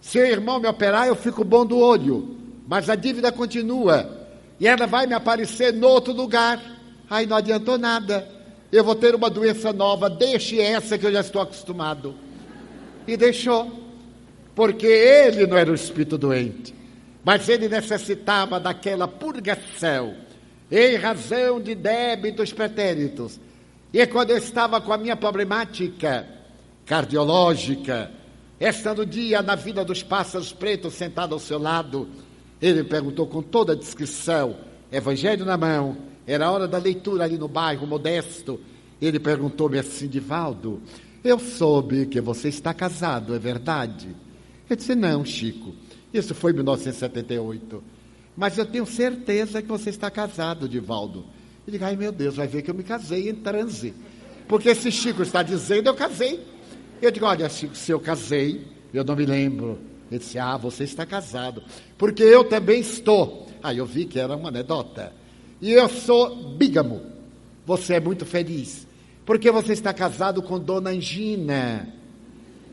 Se o irmão me operar, eu fico bom do olho, mas a dívida continua, e ela vai me aparecer em outro lugar. Aí não adiantou nada, eu vou ter uma doença nova, deixe essa que eu já estou acostumado. E deixou, porque ele não era um espírito doente, mas ele necessitava daquela purgação, em razão de débitos pretéritos. E quando eu estava com a minha problemática cardiológica, estando dia na vida dos pássaros pretos sentado ao seu lado, ele me perguntou com toda a descrição, evangelho na mão, era a hora da leitura ali no bairro Modesto, ele perguntou-me assim, Divaldo, eu soube que você está casado, é verdade? Eu disse, não, Chico, isso foi em 1978, mas eu tenho certeza que você está casado, Divaldo. Ele disse, ai meu Deus, vai ver que eu me casei em transe, porque esse Chico está dizendo, eu casei. Eu digo, olha, Chico, se eu casei, eu não me lembro. Ele disse, você está casado, porque eu também estou. Aí eu vi que era uma anedota. E eu sou bígamo. Você é muito feliz, porque você está casado com Dona Angina.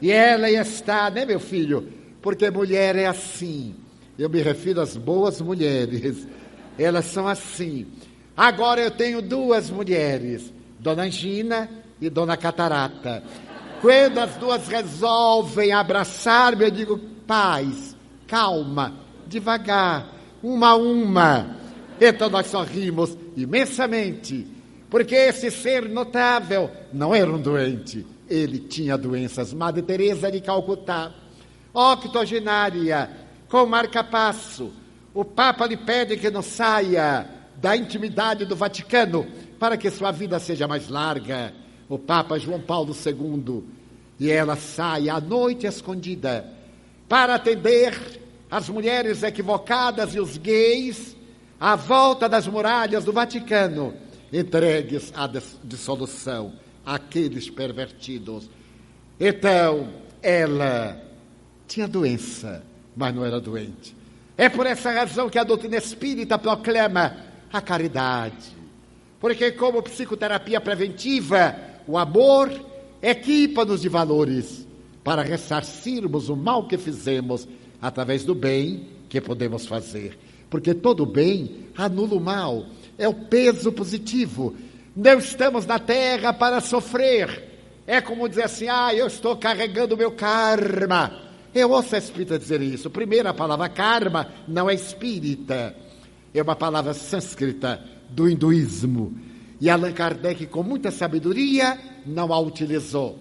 E ela está, né, meu filho? Porque mulher é assim. Eu me refiro às boas mulheres. Elas são assim. Agora eu tenho 2 mulheres, Dona Angina e Dona Catarata. Quando as 2 resolvem abraçar-me, eu digo, paz, calma, devagar, uma a uma. Então nós sorrimos imensamente, porque esse ser notável não era um doente, ele tinha doenças. Madre Teresa de Calcutá, octogenária, com marca-passo, o Papa lhe pede que não saia da intimidade do Vaticano, para que sua vida seja mais larga. O Papa João Paulo II, e ela sai à noite escondida para atender as mulheres equivocadas e os gays à volta das muralhas do Vaticano, entregues à dissolução, àqueles pervertidos. Então, ela tinha doença, mas não era doente. É por essa razão que a doutrina espírita proclama a caridade, Porque como psicoterapia preventiva, o amor equipa-nos de valores para ressarcirmos o mal que fizemos através do bem que podemos fazer. Porque todo bem anula o mal, é o peso positivo. Não estamos na terra para sofrer. É como dizer assim, eu estou carregando o meu karma. Eu ouço a espírita dizer isso. Primeiro, a palavra karma não é espírita, é uma palavra sânscrita do hinduísmo. E Allan Kardec, com muita sabedoria, não a utilizou.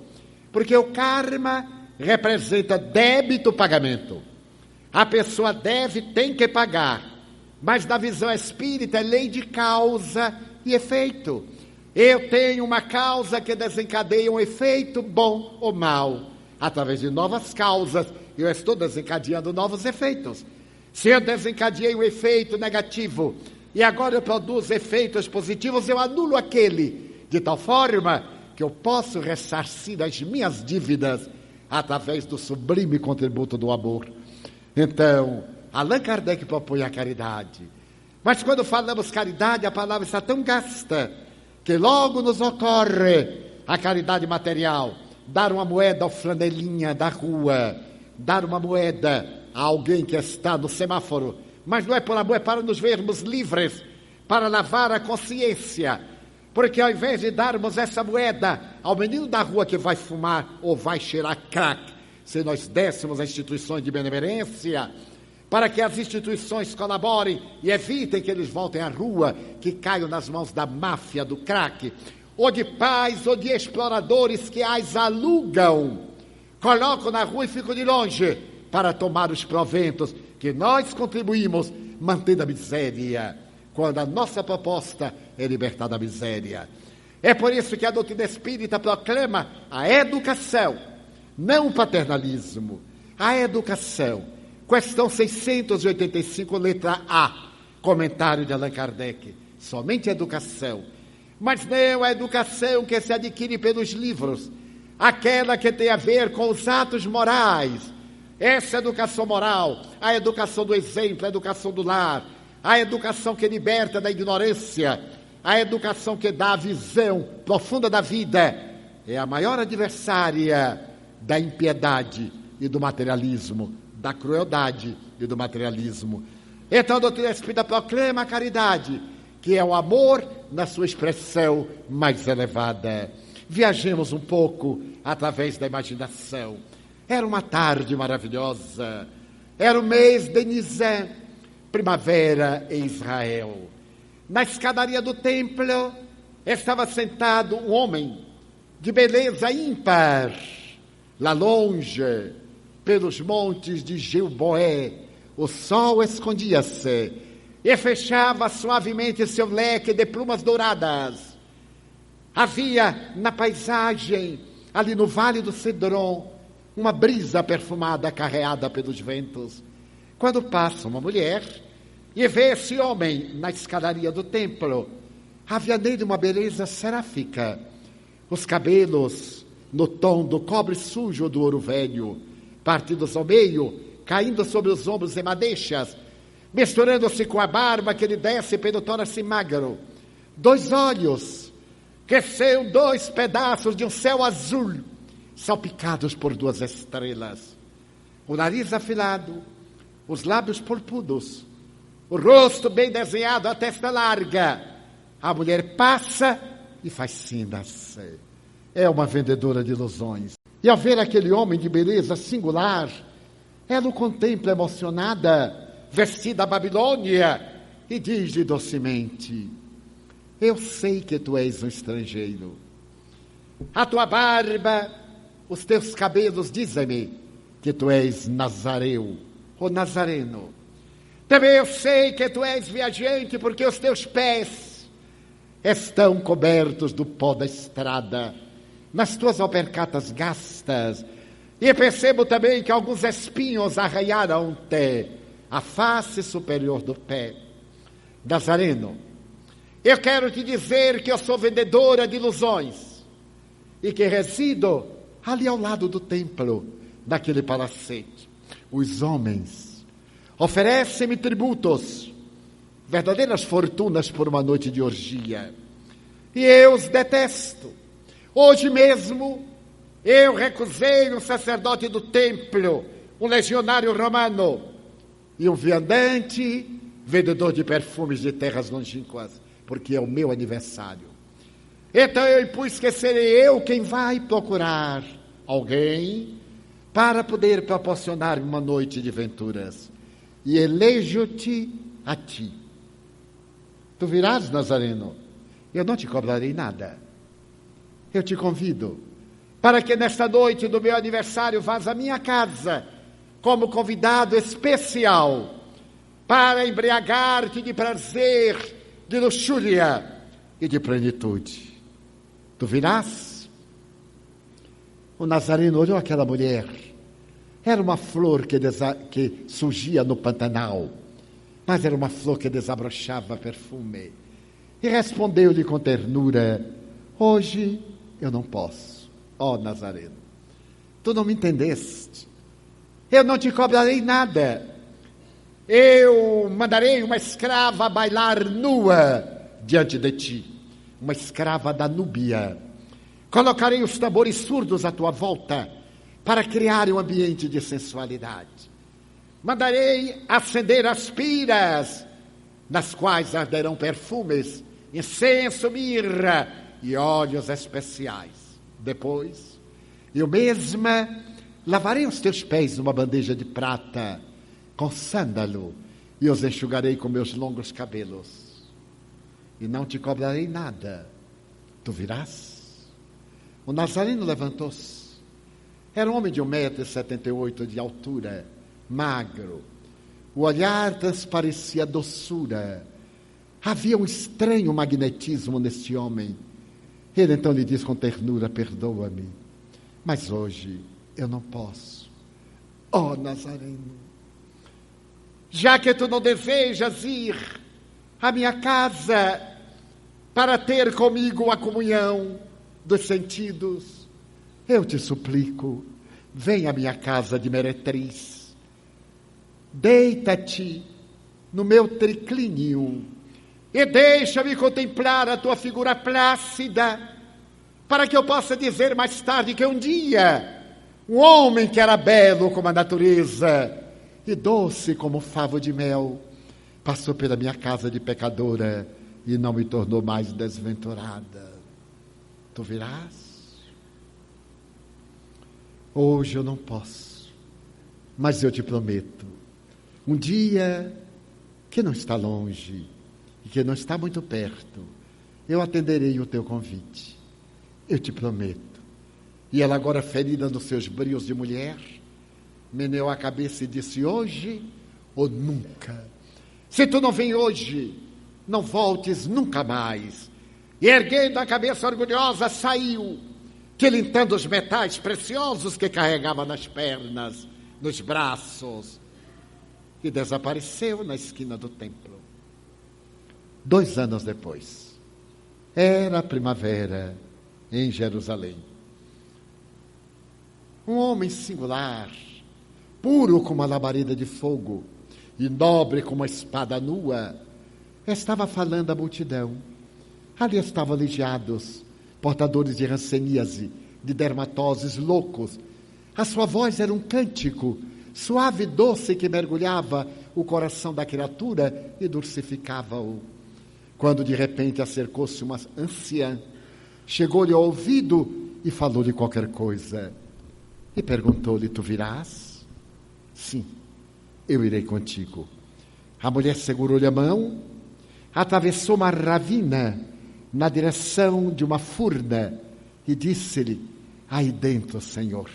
Porque o karma representa débito-pagamento. A pessoa deve, tem que pagar. Mas na visão espírita é lei de causa e efeito. Eu tenho uma causa que desencadeia um efeito bom ou mal. Através de novas causas, eu estou desencadeando novos efeitos. Se eu desencadeei um efeito negativo e agora eu produzo efeitos positivos, eu anulo aquele, de tal forma que eu posso ressarcir as minhas dívidas através do sublime contributo do amor. Então, Allan Kardec propõe a caridade. Mas quando falamos caridade, a palavra está tão gasta que logo nos ocorre a caridade material. Dar uma moeda ao flanelinha da rua, dar uma moeda a alguém que está no semáforo. Mas não é por amor, é para nos vermos livres, para lavar a consciência. Porque ao invés de darmos essa moeda ao menino da rua que vai fumar ou vai cheirar crack, se nós dessemos a instituições de benemerência, para que as instituições colaborem e evitem que eles voltem à rua, que caiam nas mãos da máfia do crack, ou de pais ou de exploradores que as alugam, colocam na rua e ficam de longe para tomar os proventos que nós contribuímos mantendo a miséria, quando a nossa proposta é libertar da miséria. É por isso que a doutrina espírita proclama a educação, não o paternalismo, a educação. Questão 685, letra A, comentário de Allan Kardec. Somente a educação. Mas não a educação que se adquire pelos livros, aquela que tem a ver com os atos morais. Essa educação moral, a educação do exemplo, a educação do lar, a educação que liberta da ignorância, a educação que dá a visão profunda da vida, é a maior adversária da impiedade e do materialismo, da crueldade e do materialismo. Então a doutrina espírita proclama a caridade, que é o amor na sua expressão mais elevada. Viajemos um pouco através da imaginação. Era uma tarde maravilhosa, era o mês de Nisan, primavera em Israel. Na escadaria do templo estava sentado um homem de beleza ímpar, lá longe, pelos montes de Gilboé, o sol escondia-se e fechava suavemente seu leque de plumas douradas. Havia na paisagem, ali no Vale do Cedron, uma brisa perfumada carreada pelos ventos. Quando passa uma mulher e vê esse homem na escadaria do templo, havia nele uma beleza seráfica, os cabelos no tom do cobre sujo do ouro velho, partidos ao meio, caindo sobre os ombros em madeixas, misturando-se com a barba que lhe desce pelo tórax magro. 2 olhos, que são 2 pedaços de um céu azul, salpicados por 2 estrelas. O nariz afilado, os lábios polpudos, o rosto bem desenhado, a testa larga. A mulher passa e fascina-se. É uma vendedora de ilusões. E ao ver aquele homem de beleza singular, ela o contempla emocionada, vestida a Babilônia, e diz-lhe docemente: eu sei que tu és um estrangeiro. A tua barba, os teus cabelos dizem-me que tu és nazareu ou nazareno. Também eu sei que tu és viajante, porque os teus pés estão cobertos do pó da estrada, nas tuas alpercatas gastas, e percebo também que alguns espinhos arranharam-te a face superior do pé. Nazareno, eu quero te dizer que eu sou vendedora de ilusões e que resido ali ao lado do templo, naquele palacete. Os homens oferecem-me tributos, verdadeiras fortunas por uma noite de orgia. e eu os detesto. Hoje mesmo eu recusei um sacerdote do templo, um legionário romano, e um viandante, vendedor de perfumes de terras longínquas, porque é o meu aniversário. Então eu impus que serei eu quem vai procurar alguém para poder proporcionar uma noite de venturas. E elejo-te a ti. Tu virás, Nazareno, eu não te cobrarei nada. Eu te convido para que nesta noite do meu aniversário vás à minha casa como convidado especial para embriagar-te de prazer, de luxúria e de plenitude. Tu virás? O Nazareno olhou aquela mulher. Era uma flor que surgia no Pantanal, mas era uma flor que desabrochava perfume. E respondeu-lhe com ternura: hoje eu não posso, ó Nazareno. Tu não me entendeste. Eu não te cobrarei nada. Eu mandarei uma escrava bailar nua diante de ti, uma escrava da Núbia. Colocarei os tambores surdos à tua volta para criar um ambiente de sensualidade. Mandarei acender as piras, nas quais arderão perfumes, incenso, mirra e óleos especiais. Depois, eu mesma lavarei os teus pés numa bandeja de prata, com sândalo, e os enxugarei com meus longos cabelos. E não te cobrarei nada. Tu virás? O Nazareno levantou-se. Era um homem de 1,78 m de altura, magro. O olhar transparecia doçura. Havia um estranho magnetismo nesse homem. Ele então lhe disse com ternura: perdoa-me, mas hoje eu não posso. Ó Nazareno, já que tu não desejas ir à minha casa para ter comigo a comunhão dos sentidos, eu te suplico, vem à minha casa de meretriz, deita-te no meu triclínio e deixa-me contemplar a tua figura plácida, para que eu possa dizer mais tarde que um dia um homem que era belo como a natureza e doce como favo de mel passou pela minha casa de pecadora e não me tornou mais desventurada. Tu virás? Hoje eu não posso, mas eu te prometo, um dia que não está longe e que não está muito perto, eu atenderei o teu convite. Eu te prometo. E ela, agora ferida nos seus brios de mulher, meneou a cabeça e disse: hoje ou nunca. Se tu não vem hoje, não voltes nunca mais. E erguendo a cabeça orgulhosa, saiu, tilintando os metais preciosos que carregava nas pernas, nos braços, e desapareceu na esquina do templo. 2 anos depois, era a primavera em Jerusalém. Um homem singular, puro como uma labareda de fogo e nobre como uma espada nua, estava falando à multidão. Ali estavam aleijados, portadores de ranceníase, de dermatoses, loucos. A sua voz era um cântico, suave e doce, que mergulhava o coração da criatura e dulcificava-o. Quando de repente acercou-se uma anciã, chegou-lhe ao ouvido e falou-lhe qualquer coisa. E perguntou-lhe: tu virás? Sim, eu irei contigo. A mulher segurou-lhe a mão, atravessou uma ravina na direção de uma furna e disse-lhe: aí dentro, Senhor.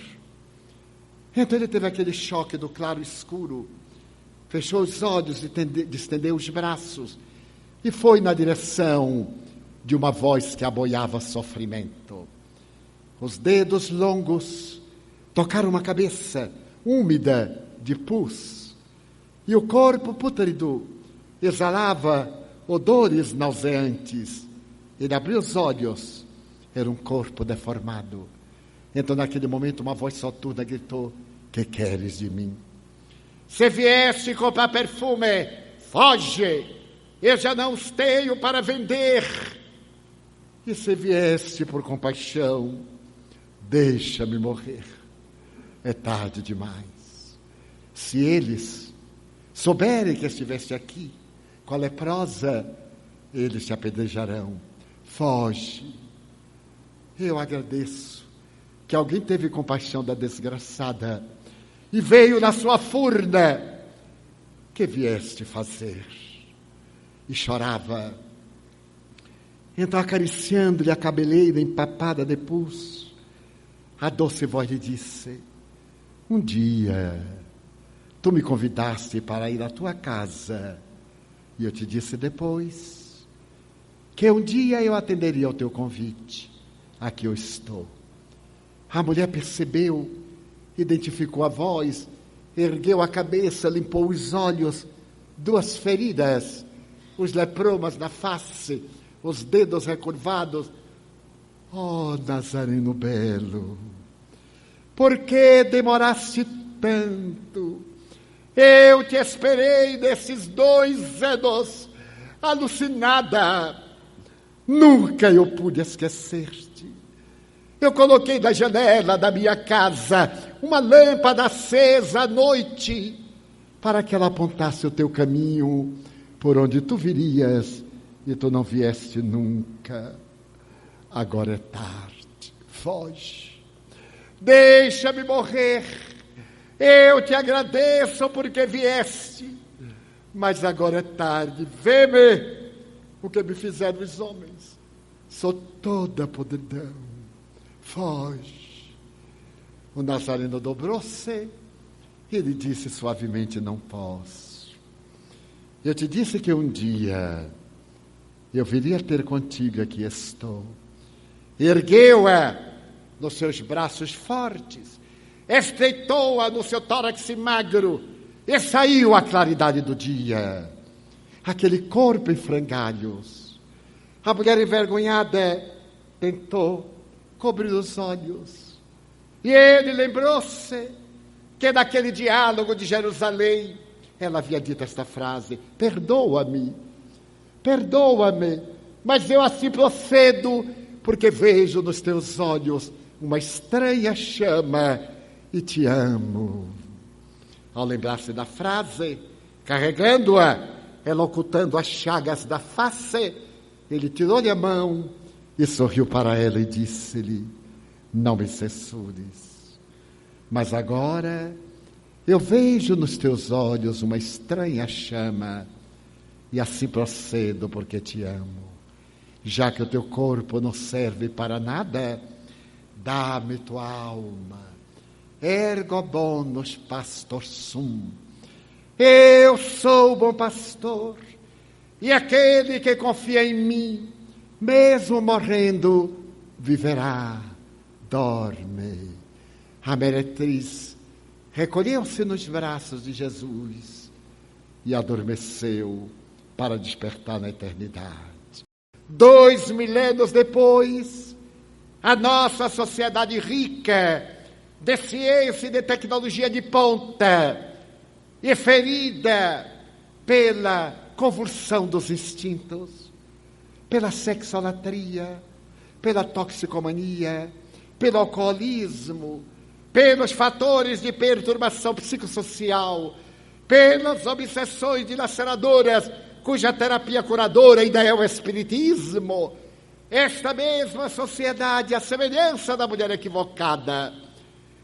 Então ele teve aquele choque do claro escuro, fechou os olhos e estendeu os braços e foi na direção de uma voz que aboiava sofrimento. Os dedos longos tocaram uma cabeça úmida de pus e o corpo pútrido exalava odores nauseantes. Ele abriu os olhos, era um corpo deformado. Então, naquele momento, uma voz soturna gritou: que queres de mim? Se vieste comprar perfume, foge, eu já não os tenho para vender. E se vieste por compaixão, deixa-me morrer. É tarde demais. Se eles souberem que estiveste aqui com a leprosa, eles te apedrejarão. Foge. Eu agradeço que alguém teve compaixão da desgraçada e veio na sua furna. Que vieste fazer? E chorava. Então, acariciando-lhe a cabeleira empapada de pus, a doce voz lhe disse: um dia tu me convidaste para ir à tua casa, e eu te disse depois que um dia eu atenderia ao teu convite. Aqui eu estou. A mulher percebeu, identificou a voz, ergueu a cabeça, limpou os olhos, 2 feridas, os lepromas na face, os dedos recurvados. Oh, Nazareno belo, por que demoraste tanto? Eu te esperei nesses 2 anos, alucinada. Nunca eu pude esquecer-te. Eu coloquei na janela da minha casa uma lâmpada acesa à noite, para que ela apontasse o teu caminho por onde tu virias, e tu não vieste nunca. Agora é tarde. Foge. Deixa-me morrer. Eu te agradeço porque vieste, mas agora é tarde. Vê-me o que me fizeram os homens. Sou toda podridão. Foge. O Nazareno dobrou-se e ele disse suavemente: não posso. Eu te disse que um dia eu viria ter contigo, aqui estou. Ergueu-a nos seus braços fortes, estreitou-a no seu tórax magro, e saiu a claridade do dia. Aquele corpo em frangalhos. A mulher envergonhada tentou cobrir os olhos. E ele lembrou-se que naquele diálogo de Jerusalém, ela havia dito esta frase: perdoa-me, mas eu assim procedo, porque vejo nos teus olhos uma estranha chama e te amo. Ao lembrar-se da frase, carregando-a, ela ocultando as chagas da face, ele tirou-lhe a mão e sorriu para ela e disse-lhe: não me censures, mas agora eu vejo nos teus olhos uma estranha chama e assim procedo porque te amo. Já que o teu corpo não serve para nada, dá-me tua alma. Ergo bonus pastor sum. Eu sou o bom pastor, e aquele que confia em mim, mesmo morrendo, viverá. Dorme. A meretriz recolheu-se nos braços de Jesus e adormeceu para despertar na eternidade. 2 milênios depois, a nossa sociedade rica, de ciência e de tecnologia de ponta, e ferida pela convulsão dos instintos, pela sexolatria, pela toxicomania, pelo alcoolismo, pelos fatores de perturbação psicossocial, pelas obsessões dilaceradoras, cuja terapia curadora ainda é o espiritismo, esta mesma sociedade, a semelhança da mulher equivocada,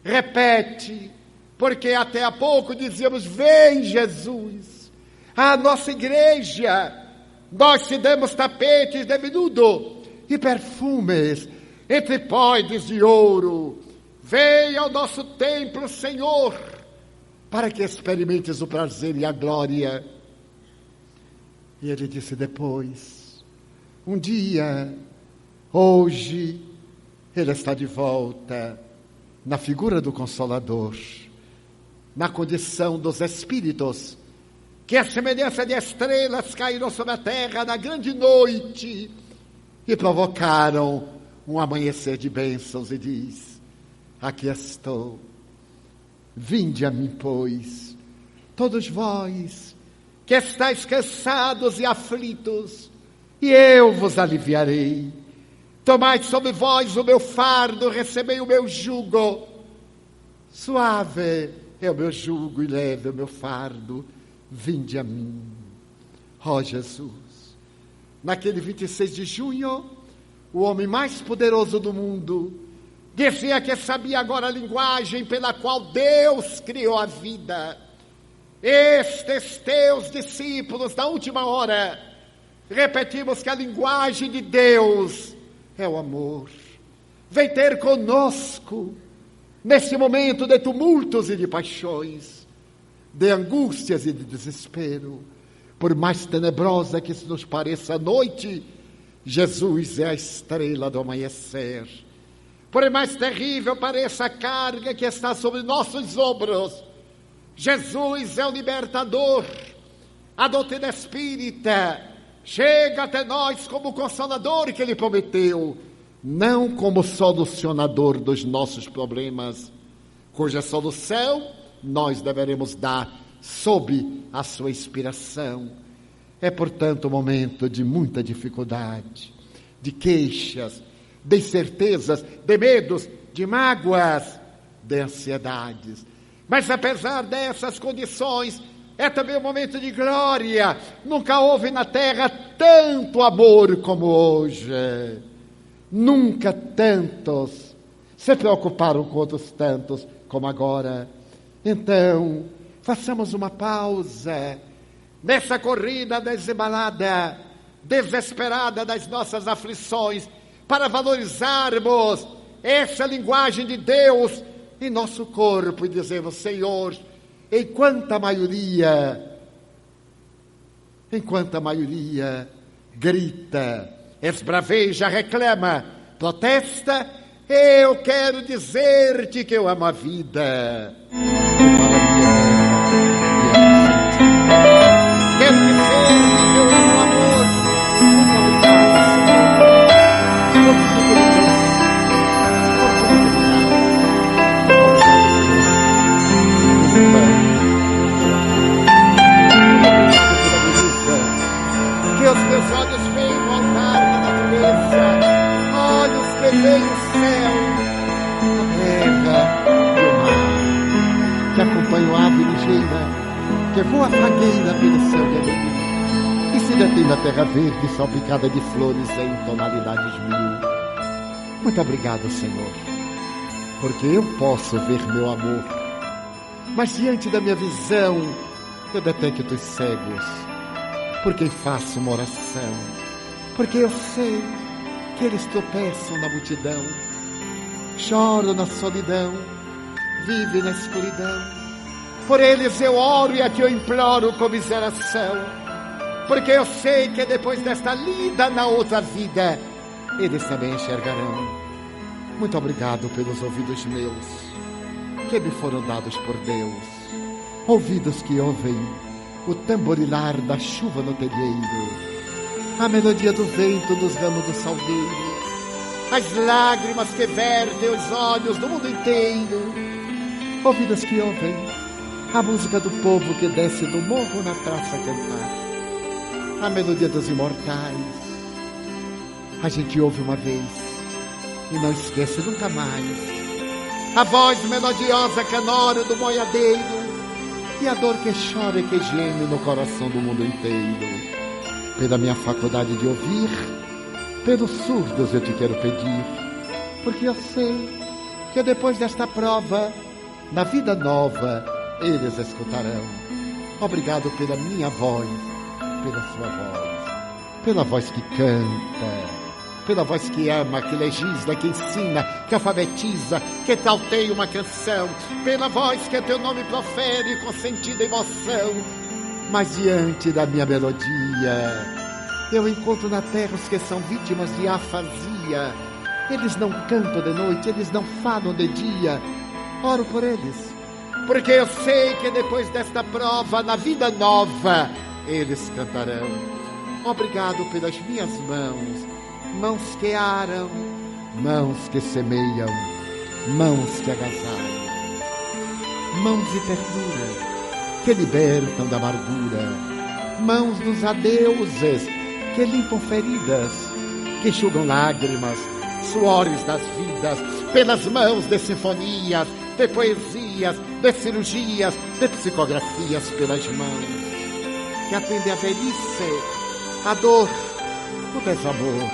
repete, porque até há pouco dizíamos: vem Jesus, a nossa igreja, nós te damos tapetes de veludo e perfumes, entre póides de ouro. Venha ao nosso templo, Senhor, para que experimentes o prazer e a glória. E ele disse depois: um dia, hoje, ele está de volta na figura do Consolador, na condição dos Espíritos, que a semelhança de estrelas caíram sobre a terra na grande noite e provocaram um amanhecer de bênçãos, e diz: aqui estou, vinde a mim, pois, todos vós que estáis cansados e aflitos, e eu vos aliviarei. Tomai sobre vós o meu fardo, recebei o meu jugo. Suave é o meu jugo e leve é o meu fardo. Vinde a mim. Ó Jesus, naquele 26 de junho, o homem mais poderoso do mundo dizia que sabia agora a linguagem pela qual Deus criou a vida. Estes teus discípulos, da última hora, repetimos que a linguagem de Deus é o amor. Vem ter conosco nesse momento de tumultos e de paixões, de angústias e de desespero. Por mais tenebrosa que nos pareça a noite, Jesus é a estrela do amanhecer. Por mais terrível pareça a carga que está sobre nossos ombros, Jesus é o libertador. A doutrina espírita chega até nós como o consolador que Ele prometeu, não como solucionador dos nossos problemas, cuja solução nós deveremos dar sob a sua inspiração. É, portanto, um momento de muita dificuldade, de queixas, de incertezas, de medos, de mágoas, de ansiedades. Mas apesar dessas condições, é também um momento de glória. Nunca houve na terra tanto amor como hoje. Nunca tantos se preocuparam com outros tantos como agora. Então, façamos uma pausa nessa corrida desembalada, desesperada das nossas aflições, para valorizarmos essa linguagem de Deus em nosso corpo e dizermos: Senhor, enquanto a maioria grita, esbraveja, reclama, protesta, eu quero dizer-te que eu amo a vida. Quero dizer-te que eu amo o amor. Que os meus olhos vejam o altar da natureza, olhos que veem o céu, a terra e o mar, que acompanham a ave ligeira, que voa fagueira pelo céu de alegria, e se detém na terra verde salpicada de flores em tonalidades mil. Muito obrigado, Senhor, porque eu posso ver meu amor, mas diante da minha visão eu detecto os cegos, porque faço uma oração, porque eu sei que eles tropeçam na multidão, choram na solidão, vivem na escuridão. Por eles eu oro e a ti eu imploro comiseração, porque eu sei que depois desta lida na outra vida, eles também enxergarão. Muito obrigado pelos ouvidos meus, que me foram dados por Deus, ouvidos que ouvem o tamborilar da chuva no telheiro, a melodia do vento nos ramos do salgueiro, as lágrimas que vertem os olhos do mundo inteiro, ouvidos que ouvem a música do povo que desce do morro na praça a cantar, a melodia dos imortais. A gente ouve uma vez e não esquece nunca mais a voz melodiosa canora do boiadeiro e a dor que chora e que geme no coração do mundo inteiro. Pela minha faculdade de ouvir, pelos surdos eu te quero pedir, porque eu sei que depois desta prova, na vida nova, eles escutarão. Obrigado pela minha voz, pela sua voz, pela voz que canta, pela voz que ama, que legisla, que ensina, que alfabetiza, que trauteia uma canção, pela voz que teu nome profere com sentido e emoção. Mas diante da minha melodia, eu encontro na terra os que são vítimas de afasia. Eles não cantam de noite, eles não falam de dia. Oro por eles, porque eu sei que depois desta prova, na vida nova, eles cantarão. Obrigado pelas minhas mãos, mãos que aram, mãos que semeiam, mãos que agasalham, mãos de ternura que libertam da amargura, mãos dos adeuses que limpam feridas, que enxugam lágrimas, suores das vidas, pelas mãos de sinfonias, de poesias, de cirurgias, de psicografias, pelas mãos que atendem a velhice, a dor, o desamor,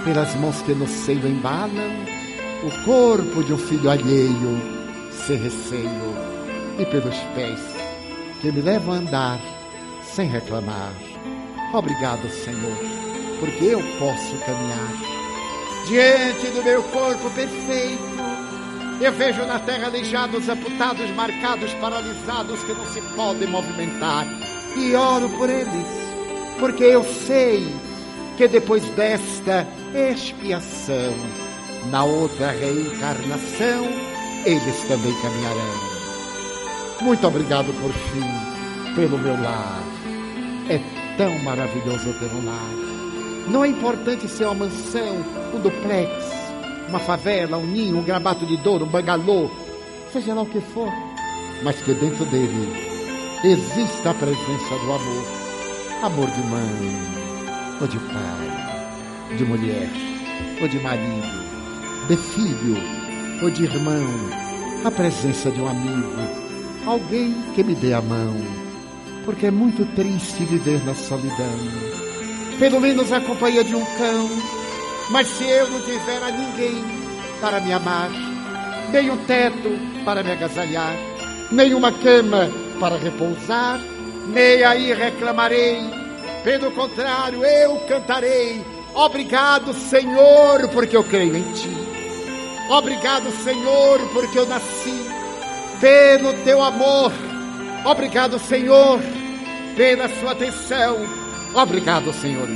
pelas mãos que no seio embalam o corpo de um filho alheio, sem receio, e pelos pés que me levam a andar sem reclamar. Obrigado, Senhor, porque eu posso caminhar. Diante do meu corpo perfeito, eu vejo na terra aleijados, amputados, marcados, paralisados, que não se podem movimentar. E oro por eles, porque eu sei que depois desta expiação, na outra reencarnação, eles também caminharão. Muito obrigado por fim, pelo meu lar. É tão maravilhoso ter um lar. Não é importante ser uma mansão, um duplex, uma favela, um ninho, um Gramato de Douro, um bangalô, seja lá o que for, mas que dentro dele exista a presença do amor. Amor de mãe, ou de pai, de mulher, ou de marido, de filho, ou de irmão. A presença de um amigo, alguém que me dê a mão, porque é muito triste viver na solidão. Pelo menos a companhia de um cão. Mas se eu não tiver a ninguém para me amar, nem um teto para me agasalhar, nem uma cama para repousar, nem aí reclamarei. Pelo contrário, eu cantarei: obrigado, Senhor, porque eu creio em Ti. Obrigado, Senhor, porque eu nasci pelo Teu amor. Obrigado, Senhor, pela Sua atenção. Obrigado, Senhor.